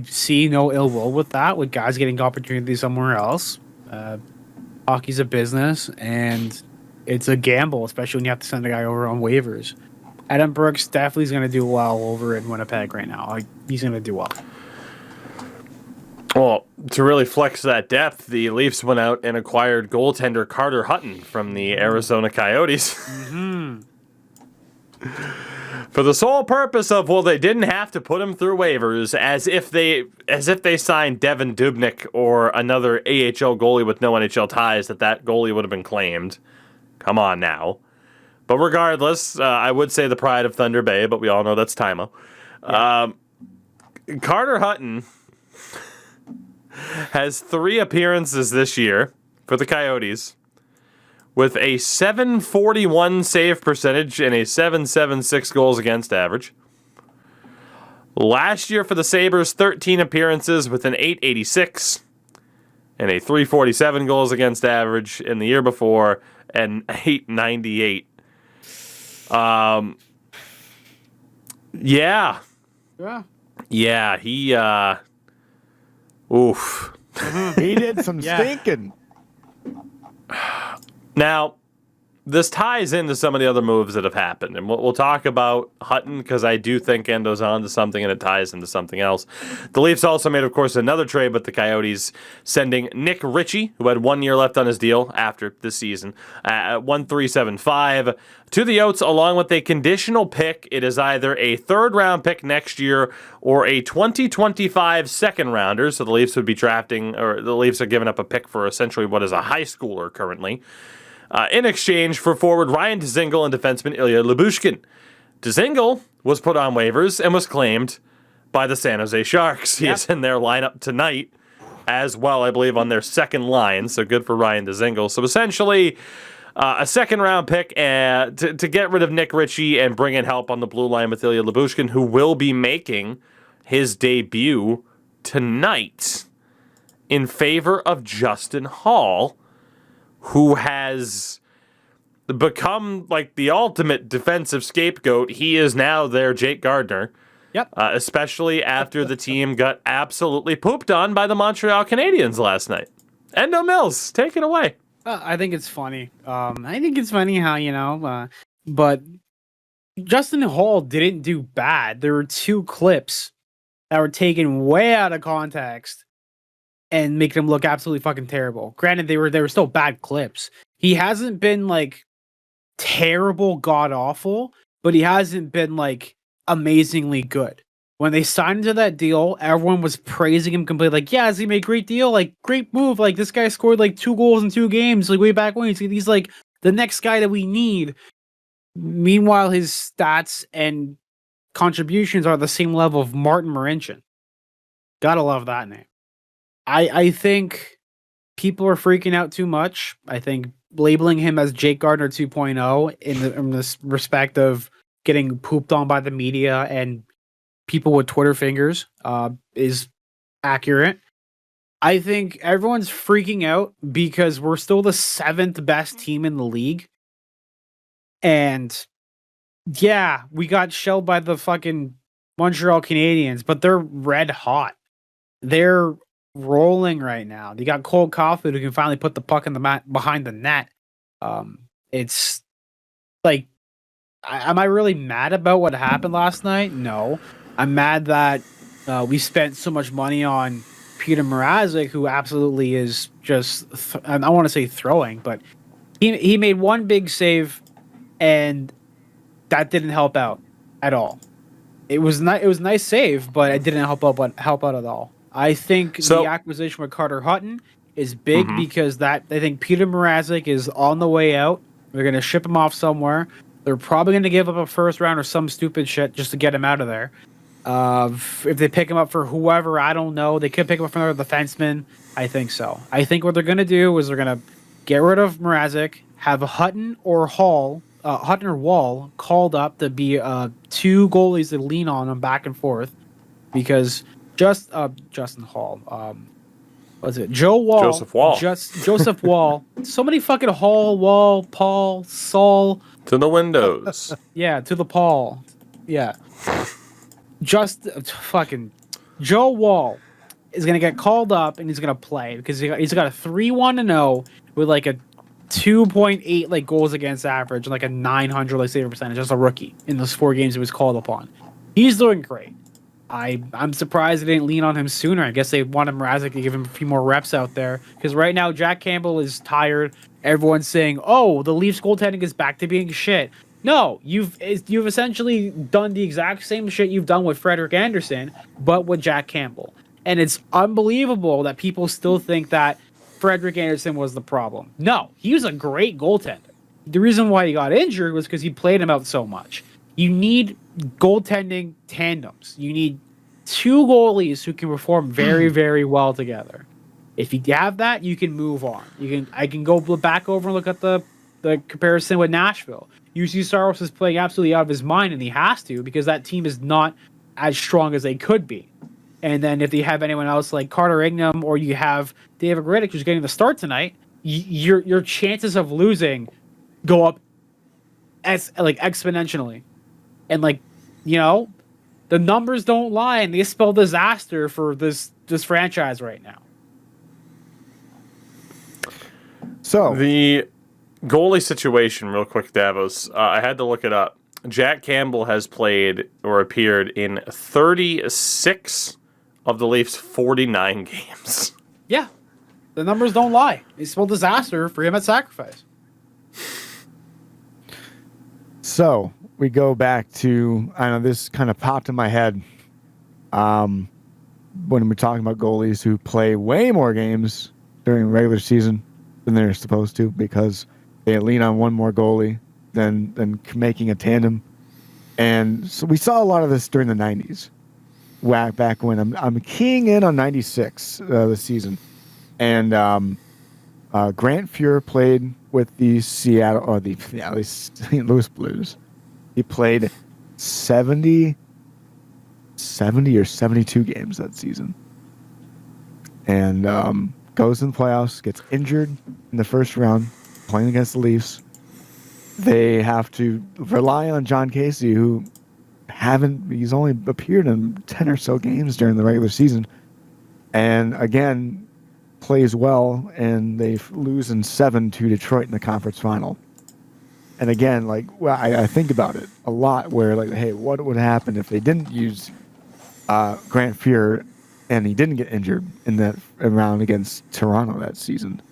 see no ill will with that, with guys getting opportunities somewhere else. Hockey's a business, and it's a gamble, especially when you have to send a guy over on waivers. Adam Brooks definitely is going to do well over in Winnipeg right now. He's going to do well. Well, to really flex that depth, the Leafs went out and acquired goaltender Carter Hutton from the Arizona Coyotes. Mm-hmm. For the sole purpose of, well, they didn't have to put him through waivers, as if they signed Devin Dubnyk or another AHL goalie with no NHL ties, that goalie would have been claimed. Come on now. But regardless, I would say the pride of Thunder Bay, but we all know that's Timo. Yeah. Carter Hutton has 3 appearances this year for the Coyotes with a .741 save percentage and a .776 goals against average. Last year for the Sabres, 13 appearances with an .886 and a .347 goals against average. In the year before, an .898. Yeah. Yeah, he oof. He did some stinking. Now, this ties into some of the other moves that have happened, and we'll talk about Hutton because I do think Endo's on to something, and it ties into something else. The Leafs also made, of course, another trade with the Coyotes, sending Nick Ritchie, who had 1 year left on his deal after this season, at 1.375 to the Yotes, along with a conditional pick. It is either a third-round pick next year or a 2025 second-rounder. So the Leafs would be drafting, or the Leafs are giving up a pick for essentially what is a high schooler currently. In exchange for forward Ryan Dzingel and defenseman Ilya Lyubushkin. Dzingel was put on waivers and was claimed by the San Jose Sharks. He is in their lineup tonight as well, I believe, on their second line. So good for Ryan Dzingel. So essentially, a second-round pick to get rid of Nick Ritchie and bring in help on the blue line with Ilya Lyubushkin, who will be making his debut tonight in favor of Justin Hall, who has become like the ultimate defensive scapegoat. He is now their Jake Gardner. Yep. Especially after the team got absolutely pooped on by the Montreal Canadiens last night. Endo Mills, take it away. I think it's funny. I think it's funny how, but Justin Hall didn't do bad. There were 2 clips that were taken way out of context and making him look absolutely fucking terrible. Granted, they were still bad clips. He hasn't been like terrible, god awful, but he hasn't been like amazingly good. When they signed into that deal, everyone was praising him completely. Like, yeah, he made a great deal, like great move. Like this guy scored like 2 goals in 2 games, like way back when. He's like the next guy that we need. Meanwhile, his stats and contributions are the same level of Martin Marincin. Gotta love that name. I think people are freaking out too much. I think labeling him as Jake Gardner 2.0 in this respect of getting pooped on by the media and people with Twitter fingers is accurate. I think everyone's freaking out because we're still the 7th best team in the league. And yeah, we got shelled by the fucking Montreal Canadiens, but they're red hot. They're rolling right now. They got Cole Caulfield who can finally put the puck in the mat behind the net. It's like, am I really mad about what happened last night? No. I'm mad that we spent so much money on Peter Mrazek, who absolutely is just, I don't want to say throwing, but he made one big save, and that didn't help out at all. It was not. It was a nice save, but it didn't help out at all. I think the acquisition with Carter Hutton is big because I think Peter Mrazek is on the way out. They're going to ship him off somewhere. They're probably going to give up a first round or some stupid shit just to get him out of there. If they pick him up for whoever, I don't know. They could pick him up for another defenseman. I think so. I think what they're going to do is they're going to get rid of Mrazek, have Hutton or Wall called up to be two goalies to lean on them back and forth, because Justin Hall, Joseph Wall. So many fucking Wall, Paul, Saul. To the windows. Yeah, to the Paul. Yeah. Just fucking Joe Wall is going to get called up and he's going to play because he's got a 3-1-0 with like a 2.8 like goals against average and like a 900 like save percentage as a rookie in those 4 games he was called upon. He's doing great. I'm surprised they didn't lean on him sooner. I guess they wanted Mrazek to give him a few more reps out there because right now Jack Campbell is tired. Everyone's saying, "Oh, the Leafs goaltending is back to being shit." No, you've essentially done the exact same shit you've done with Frederik Andersen, but with Jack Campbell. And it's unbelievable that people still think that Frederik Andersen was the problem. No, he was a great goaltender. The reason why he got injured was because he played him out so much. You need goaltending tandems. You need 2 goalies who can perform very, very well together. If you have that, you can move on. I can go back over and look at the comparison with Nashville. UC Saros is playing absolutely out of his mind, and he has to because that team is not as strong as they could be. And then if you have anyone else like Carter Ingham or you have David Riddick who's getting the start tonight, your chances of losing go up as like exponentially. And like, the numbers don't lie, and they spell disaster for this franchise right now. So the goalie situation, real quick, Davos. I had to look it up. Jack Campbell has played or appeared in 36 of the Leafs' 49 games. Yeah, the numbers don't lie. They spell disaster for him at sacrifice. So we go back to, I know this kind of popped in my head when we're talking about goalies who play way more games during the regular season than they're supposed to because they lean on one more goalie than making a tandem. And so we saw a lot of this during the 90s. Back when I'm keying in on 96 this season. And Grant Fuhr played with the St. Louis Blues. He played 70 or 72 games that season. And goes in the playoffs, gets injured in the first round, playing against the Leafs. They have to rely on John Casey, who he's only appeared in 10 or so games during the regular season. And again, plays well, and they lose in 7 to Detroit in the conference final. And again, I think about it a lot where, hey, what would happen if they didn't use Grant Fuhr and he didn't get injured in that round against Toronto that season?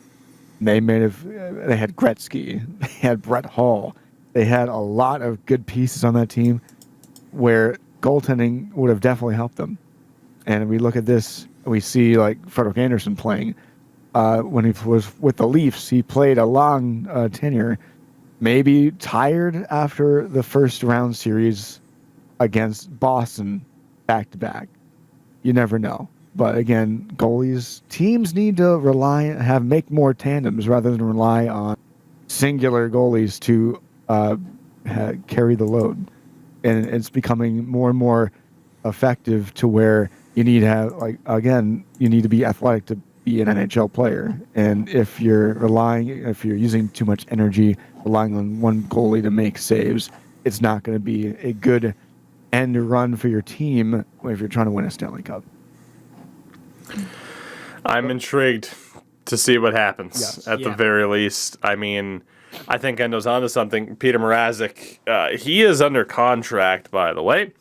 They had Gretzky, they had Brett Hull, they had a lot of good pieces on that team where goaltending would have definitely helped them. And we look at this, we see Frederik Andersen playing. When he was with the Leafs, he played a long tenure, maybe tired after the first round series against Boston back-to-back. You never know. But again, teams need to make more tandems rather than rely on singular goalies to carry the load. And it's becoming more and more effective to where you need to have, you need to be athletic to be an NHL player. And if you're using too much energy, relying on one goalie to make saves, it's not going to be a good end run for your team if you're trying to win a Stanley Cup. I'm intrigued to see what happens Yes. at the very least. I mean, I think Endo's onto something. Peter Mrazek, he is under contract, by the way,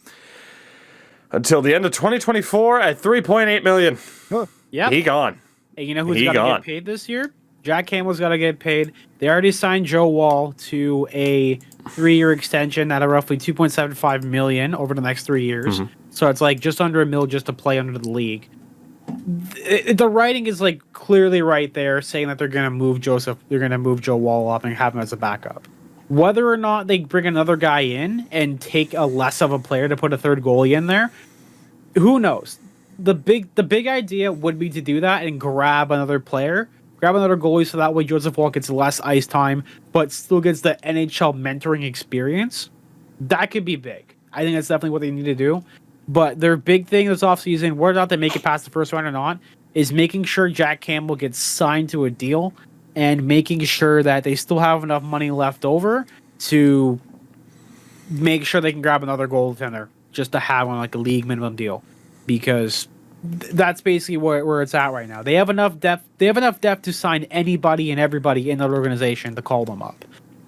until the end of 2024 at $3.8 million. Yeah. He gone. And you know who's got to get paid this year? Jack Campbell's got to get paid. They already signed Joe Wall to a 3-year extension at a roughly $2.75 million over the next 3 years. So it's like just under $1 million just to play under the league. The writing is like clearly right there, saying that they're going to move Joe Wall up and have him as a backup. Whether or not they bring another guy in and take a less of a player to put a third goalie in there, who knows? The big idea would be to do that and grab another goalie, so that way Joseph Wall gets less ice time, but still gets the NHL mentoring experience. That could be big. I think that's definitely what they need to do. But their big thing this offseason, whether or not they make it past the first round or not, is making sure Jack Campbell gets signed to a deal and making sure that they still have enough money left over to make sure they can grab another goaltender just to have on like a league minimum deal. Because that's basically where it's at right now. They have enough depth. They have enough depth to sign anybody and everybody in that organization to call them up.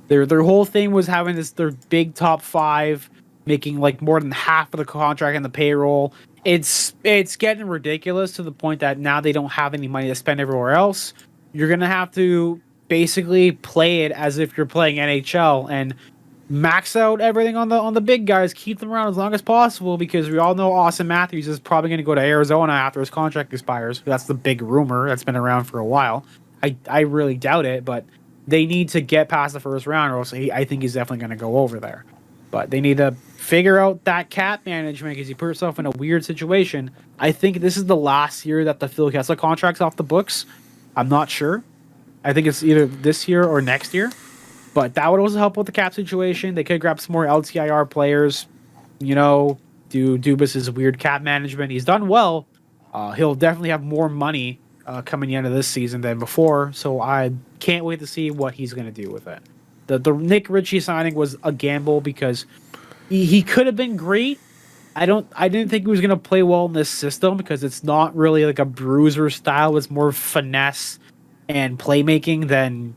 Their whole thing was having their big top 5 making like more than half of the contract and the payroll. It's getting ridiculous to the point that now they don't have any money to spend everywhere else. You're gonna have to basically play it as if you're playing NHL and max out everything on the big guys, keep them around as long as possible, because we all know Austin Matthews is probably going to go to Arizona after his contract expires. That's the big rumor that's been around for a while. I really doubt it, but they need to get past the first round, or else I think he's definitely going to go over there. But they need to figure out that cap management, because you put yourself in a weird situation. I think this is the last year that the Phil Kessel contract's off the books. I'm not sure. I think it's either this year or next year. But that would also help with the cap situation. They could grab some more LTIR players, do Dubas's weird cap management. He's done well. He'll definitely have more money coming into this season than before. So I can't wait to see what he's going to do with it. The Nick Ritchie signing was a gamble because he could have been great. I didn't think he was going to play well in this system because it's not really like a bruiser style. It's more finesse and playmaking than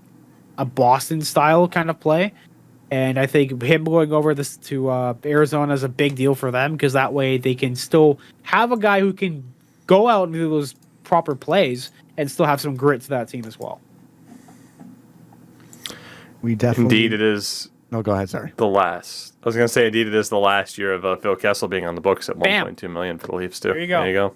a Boston style kind of play. And I think him going over this to Arizona is a big deal for them, because that way they can still have a guy who can go out and do those proper plays and still have some grit to that team as well. We definitely. Indeed, it is. No, go ahead. Sorry. I was going to say, indeed, it is the last year of Phil Kessel being on the books at $1.2 million for the Leafs too. There you go.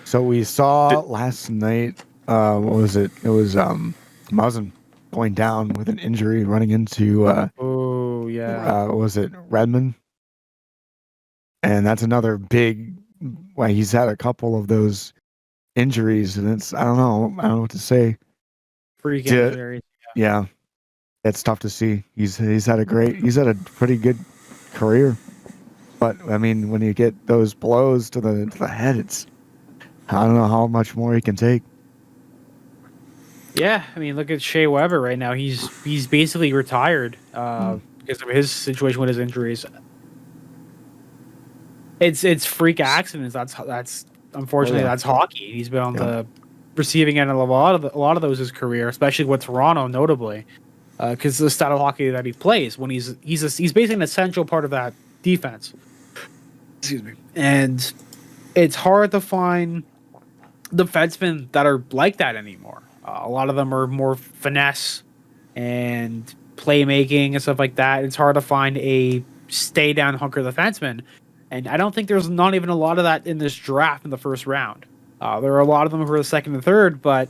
So we saw last night. What was it? It was Muzzin going down with an injury, running into what was it, Redmond? And that's another big. Well, he's had a couple of those injuries, and it's I don't know what to say. Freak injuries. Yeah, it's tough to see. He's had a pretty good career, but I mean, when you get those blows to the head, it's I don't know how much more he can take. Yeah, I mean, look at Shea Weber right now. He's basically retired because of his situation with his injuries. It's freak accidents. That's unfortunately that's hockey. He's been on the receiving end of a lot of those his career, especially with Toronto, notably, because the style of hockey that he plays when he's basically an essential part of that defense. Excuse me. And it's hard to find defensemen that are like that anymore. A lot of them are more finesse and playmaking and stuff like that. It's hard to find a stay down hunker defenseman. And I don't think there's not even a lot of that in this draft in the first round. There are a lot of them who are the second and third, but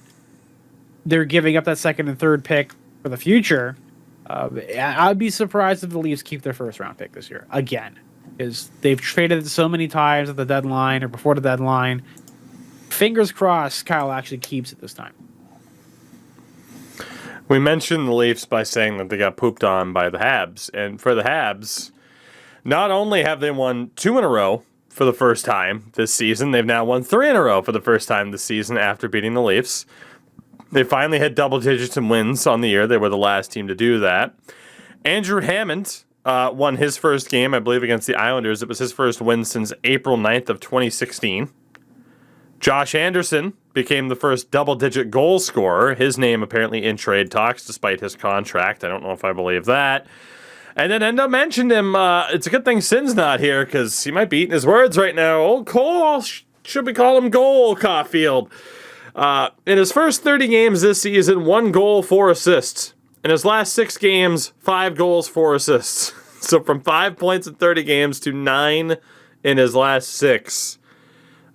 they're giving up that second and third pick for the future. I'd be surprised if the Leafs keep their first round pick this year again, because they've traded it so many times at the deadline or before the deadline. Fingers crossed Kyle actually keeps it this time. We mentioned the Leafs by saying that they got pooped on by the Habs. And for the Habs, not only have they won 2 in a row for the first time this season, they've now won 3 in a row for the first time this season after beating the Leafs. They finally had double digits in wins on the year. They were the last team to do that. Andrew Hammond won his first game, I believe, against the Islanders. It was his first win since April 9th of 2016. Josh Anderson became the first double-digit goal scorer. His name apparently in trade talks, despite his contract. I don't know if I believe that. And then Endo mentioned him. It's a good thing Sin's not here, because he might be eating his words right now. Old Cole, should we call him Goal Caulfield? In his first 30 games this season, 1 goal, 4 assists. In his last 6 games, 5 goals, 4 assists. So from 5 points in 30 games to 9 in his last 6.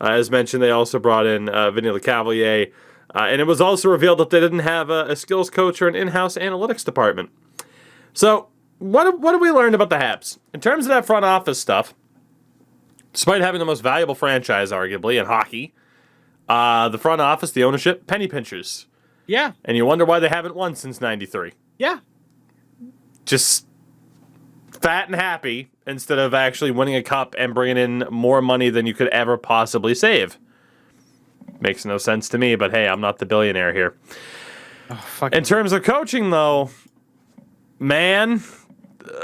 As mentioned, they also brought in Vinny LeCavalier. And it was also revealed that they didn't have a skills coach or an in-house analytics department. So what have we learned about the Habs? In terms of that front office stuff, despite having the most valuable franchise, arguably, in hockey, the front office, the ownership, penny pinchers. Yeah. And you wonder why they haven't won since '93. Yeah. Just fat and happy instead of actually winning a cup and bringing in more money than you could ever possibly save. Makes no sense to me, but hey, I'm not the billionaire here. Oh, in terms of coaching, though, man,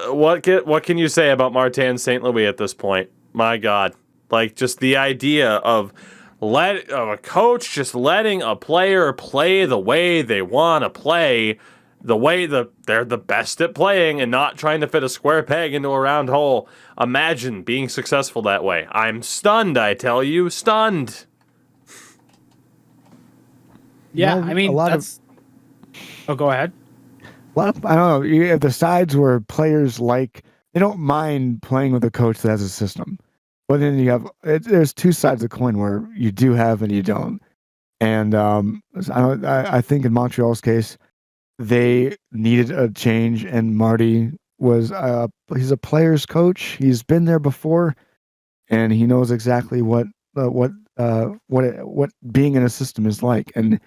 what can you say about Martin St. Louis at this point? My God. Like, just the idea of a coach just letting a player play the way they want to play, the way they're the best at playing, and not trying to fit a square peg into a round hole. Imagine being successful that way. I'm stunned, I tell you, stunned. Yeah, I mean, Oh, go ahead. I don't know. You have the sides where players they don't mind playing with a coach that has a system. But then you have, there's 2 sides of the coin where you do have and you don't. And I think in Montreal's case, they needed a change, and Marty he's a player's coach. He's been there before, and he knows exactly what being in a system is like. And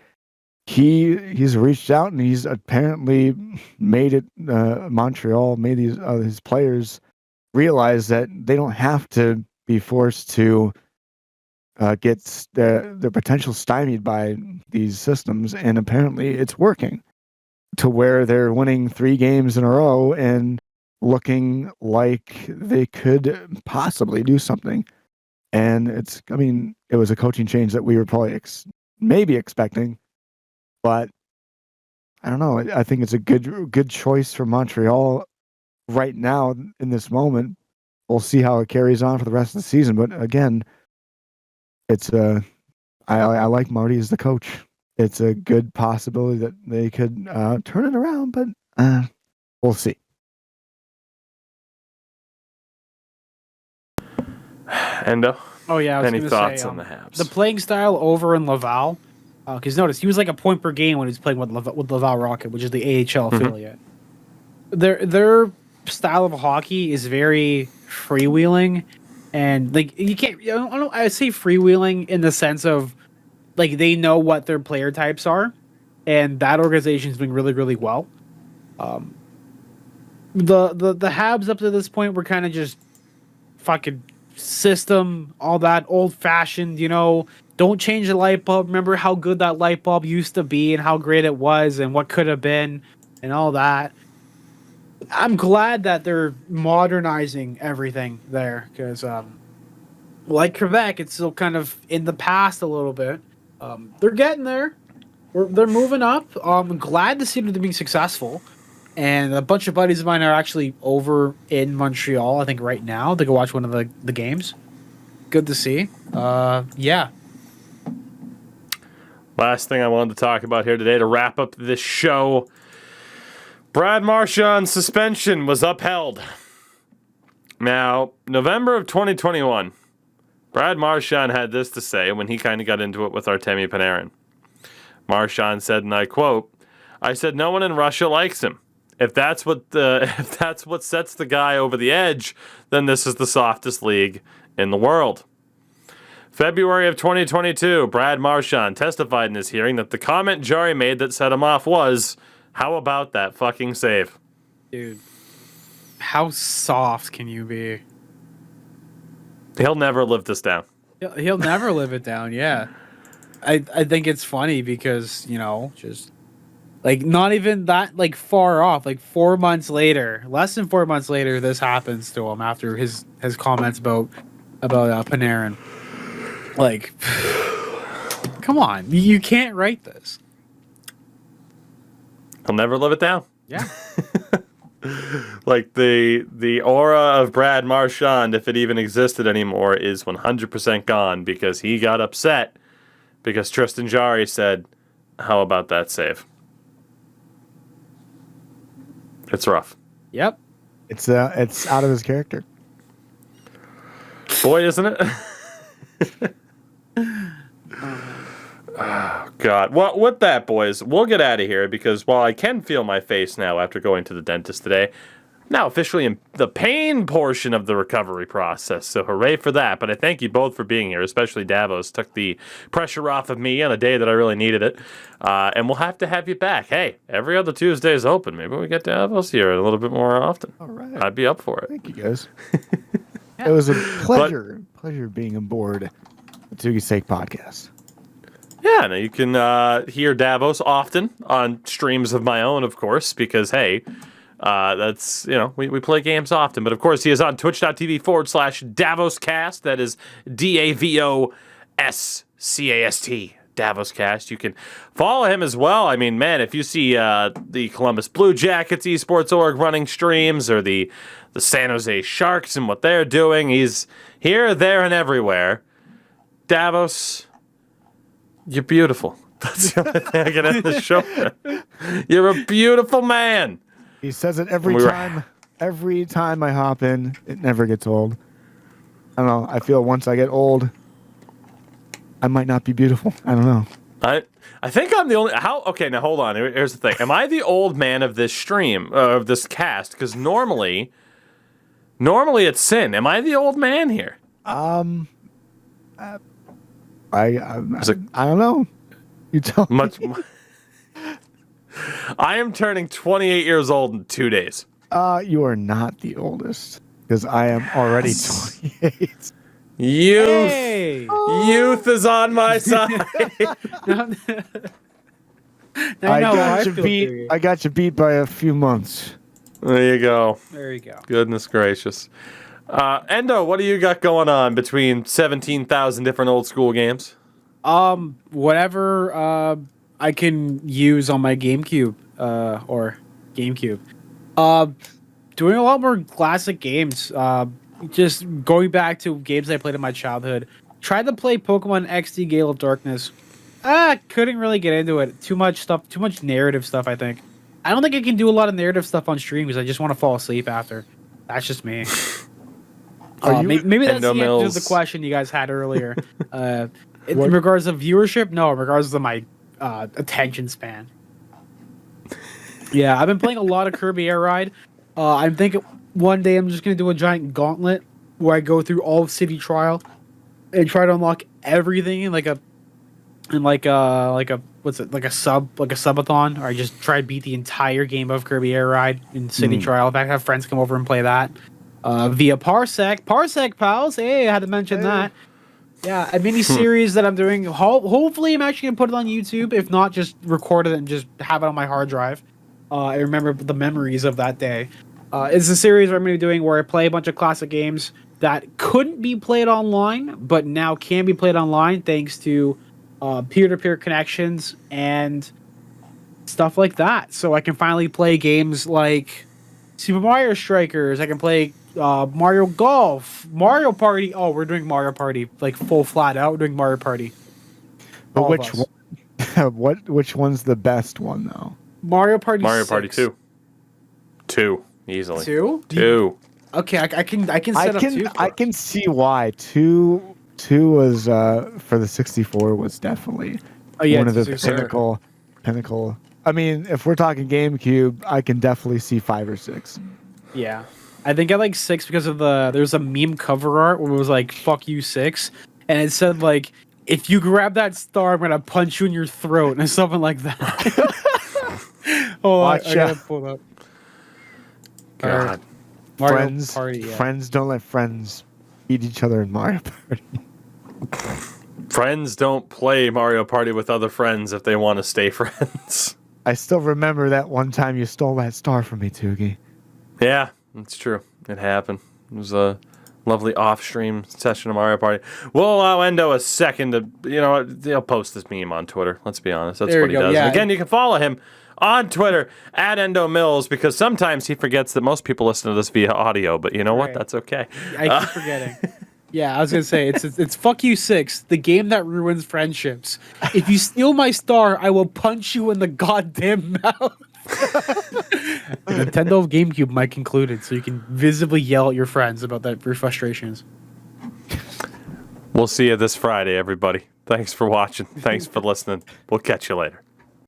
he's reached out, and he's apparently made it. Montreal made his players realize that they don't have to be forced to get their potential stymied by these systems, and apparently it's working to where they're winning 3 games in a row and looking like they could possibly do something. And it was a coaching change that we were probably maybe expecting, but I don't know. I think it's a good choice for Montreal right now in this moment. We'll see how it carries on for the rest of the season. But again, I like Marty as the coach. It's a good possibility that they could turn it around, but we'll see. Endo? Oh, yeah. I was Any gonna thoughts say, on the Habs? The playing style over in Laval, because notice, he was like a point per game when he was playing with Laval Rocket, which is the AHL affiliate. Their style of hockey is very freewheeling, and like you can't. I say freewheeling in the sense of like they know what their player types are, and that organization's doing really, really well. The Habs up to this point were kind of just fucking system, all that old fashioned. Don't change the light bulb. Remember how good that light bulb used to be, and how great it was, and what could have been, and all that. I'm glad that they're modernizing everything there, because like Quebec, it's still kind of in the past a little bit. They're getting there. They're moving up. I'm glad to see them being successful. And a bunch of buddies of mine are actually over in Montreal, I think, right now to go watch one of the games. Good to see. Yeah. Last thing I wanted to talk about here today to wrap up this show. Brad Marchand's suspension was upheld. Now, November of 2021, Brad Marchand had this to say when he kind of got into it with Artemi Panarin. Marchand said, and I quote, "I said no one in Russia likes him. If that's what sets the guy over the edge, then this is the softest league in the world." February of 2022, Brad Marchand testified in his hearing that the comment Jari made that set him off was, "How about that fucking save?" Dude, how soft can you be? He'll never live this down. He'll never live it down, yeah. I think it's funny because, just Like not even that like far off. Like 4 months later, less than 4 months later, this happens to him after his comments about Panarin. Like, come on, you can't write this. He'll never live it down. Yeah. Like the aura of Brad Marchand, if it even existed anymore, is 100% gone because he got upset because Tristan Jarry said, "How about that save?" It's rough. Yep. It's out of his character. Boy, isn't it? Oh, God. Well, with that, boys, we'll get out of here because while I can feel my face now after going to the dentist today, now officially in the pain portion of the recovery process. So hooray for that. But I thank you both for being here, especially Davos. Took the pressure off of me on a day that I really needed it. And we'll have to have you back. Hey, every other Tuesday is open. Maybe we get Davos here a little bit more often. All right. I'd be up for it. Thank you, guys. It was a pleasure being aboard the Tougie Sake podcast. Yeah, now you can hear Davos often on streams of my own, of course, because, hey, that's, we play games often. But, of course, he is on twitch.tv/DavosCast. That is DAVOSCAST, DavosCast. You can follow him as well. I mean, man, if you see the Columbus Blue Jackets esports org running streams or the San Jose Sharks and what they're doing, he's here, there, and everywhere. Davos, you're beautiful. That's the only thing I can end the show with. You're a beautiful man. He says it every time. Every time I hop in, it never gets old. I don't know. I feel once I get old, I might not be beautiful. I don't know. I think I'm the only. Okay, now hold on. Here's the thing. Am I the old man of this stream, of this cast? Because normally it's Sin. Am I the old man here? I don't know. You tell me. I am turning 28 years old in 2 days. You are not the oldest because I am already 28. Youth is on my side. I got you beat by a few months. There you go. There you go. Goodness gracious. Endo, what do you got going on between 17,000 different old school games? Whatever I can use on my GameCube or GameCube. Doing a lot more classic games. Just going back to games I played in my childhood. Tried to play Pokemon XD Gale of Darkness. Couldn't really get into it. Too much stuff. Too much narrative stuff, I think. I don't think I can do a lot of narrative stuff on stream because I just want to fall asleep after. That's just me. Maybe that's the answer to the question you guys had earlier. In regards to viewership, no. In regards to my attention span. Yeah, I've been playing a lot of Kirby Air Ride. I'm thinking one day I'm just gonna do a giant gauntlet where I go through all of City Trial and try to unlock everything in like a subathon, or I just try to beat the entire game of Kirby Air Ride in City Trial. In fact, have friends come over and play that via Parsec pals. Hey, I had to mention that. Yeah, a mini series that I'm doing. Hopefully, I'm actually gonna put it on YouTube. If not, just record it and just have it on my hard drive. I remember the memories of that day. It's a series where I'm gonna be doing where I play a bunch of classic games that couldn't be played online, but now can be played online thanks to peer-to-peer connections and stuff like that. So I can finally play games like Super Mario Strikers. I can play Mario Golf, Mario Party. Oh, we're doing Mario Party like full flat out. We're doing Mario Party. But which one's the best one though? Mario Party. Mario 6. Party 2. 2 easily. 2. 2. Okay, I can set up 2. I can see why 2 was for the 64 was definitely one of the pinnacle. I mean, if we're talking GameCube, I can definitely see 5 or 6. Yeah. I think I like 6 because of there's a meme cover art where it was like "fuck you 6," and it said like, "If you grab that star, I'm gonna punch you in your throat," and something like that. I gotta pull up. God. Mario Party. Yeah. Friends don't let friends eat each other in Mario Party. Friends don't play Mario Party with other friends if they want to stay friends. I still remember that one time you stole that star from me, Tougie. Yeah, it's true. It happened. It was a lovely off-stream session of Mario Party. We'll allow Endo a second to, he'll post this meme on Twitter. Let's be honest. That's There what you he go, does. yeah. And again, you can follow him on Twitter at Endo Mills because sometimes he forgets that most people listen to this via audio, but you know what? Right. That's okay. I keep forgetting. Yeah, I was gonna say it's Fuck You 6, the game that ruins friendships. If you steal my star, I will punch you in the goddamn mouth. The Nintendo GameCube mic concluded, so you can visibly yell at your friends about your frustrations. We'll see you this Friday, everybody. Thanks for watching. Thanks for listening. We'll catch you later.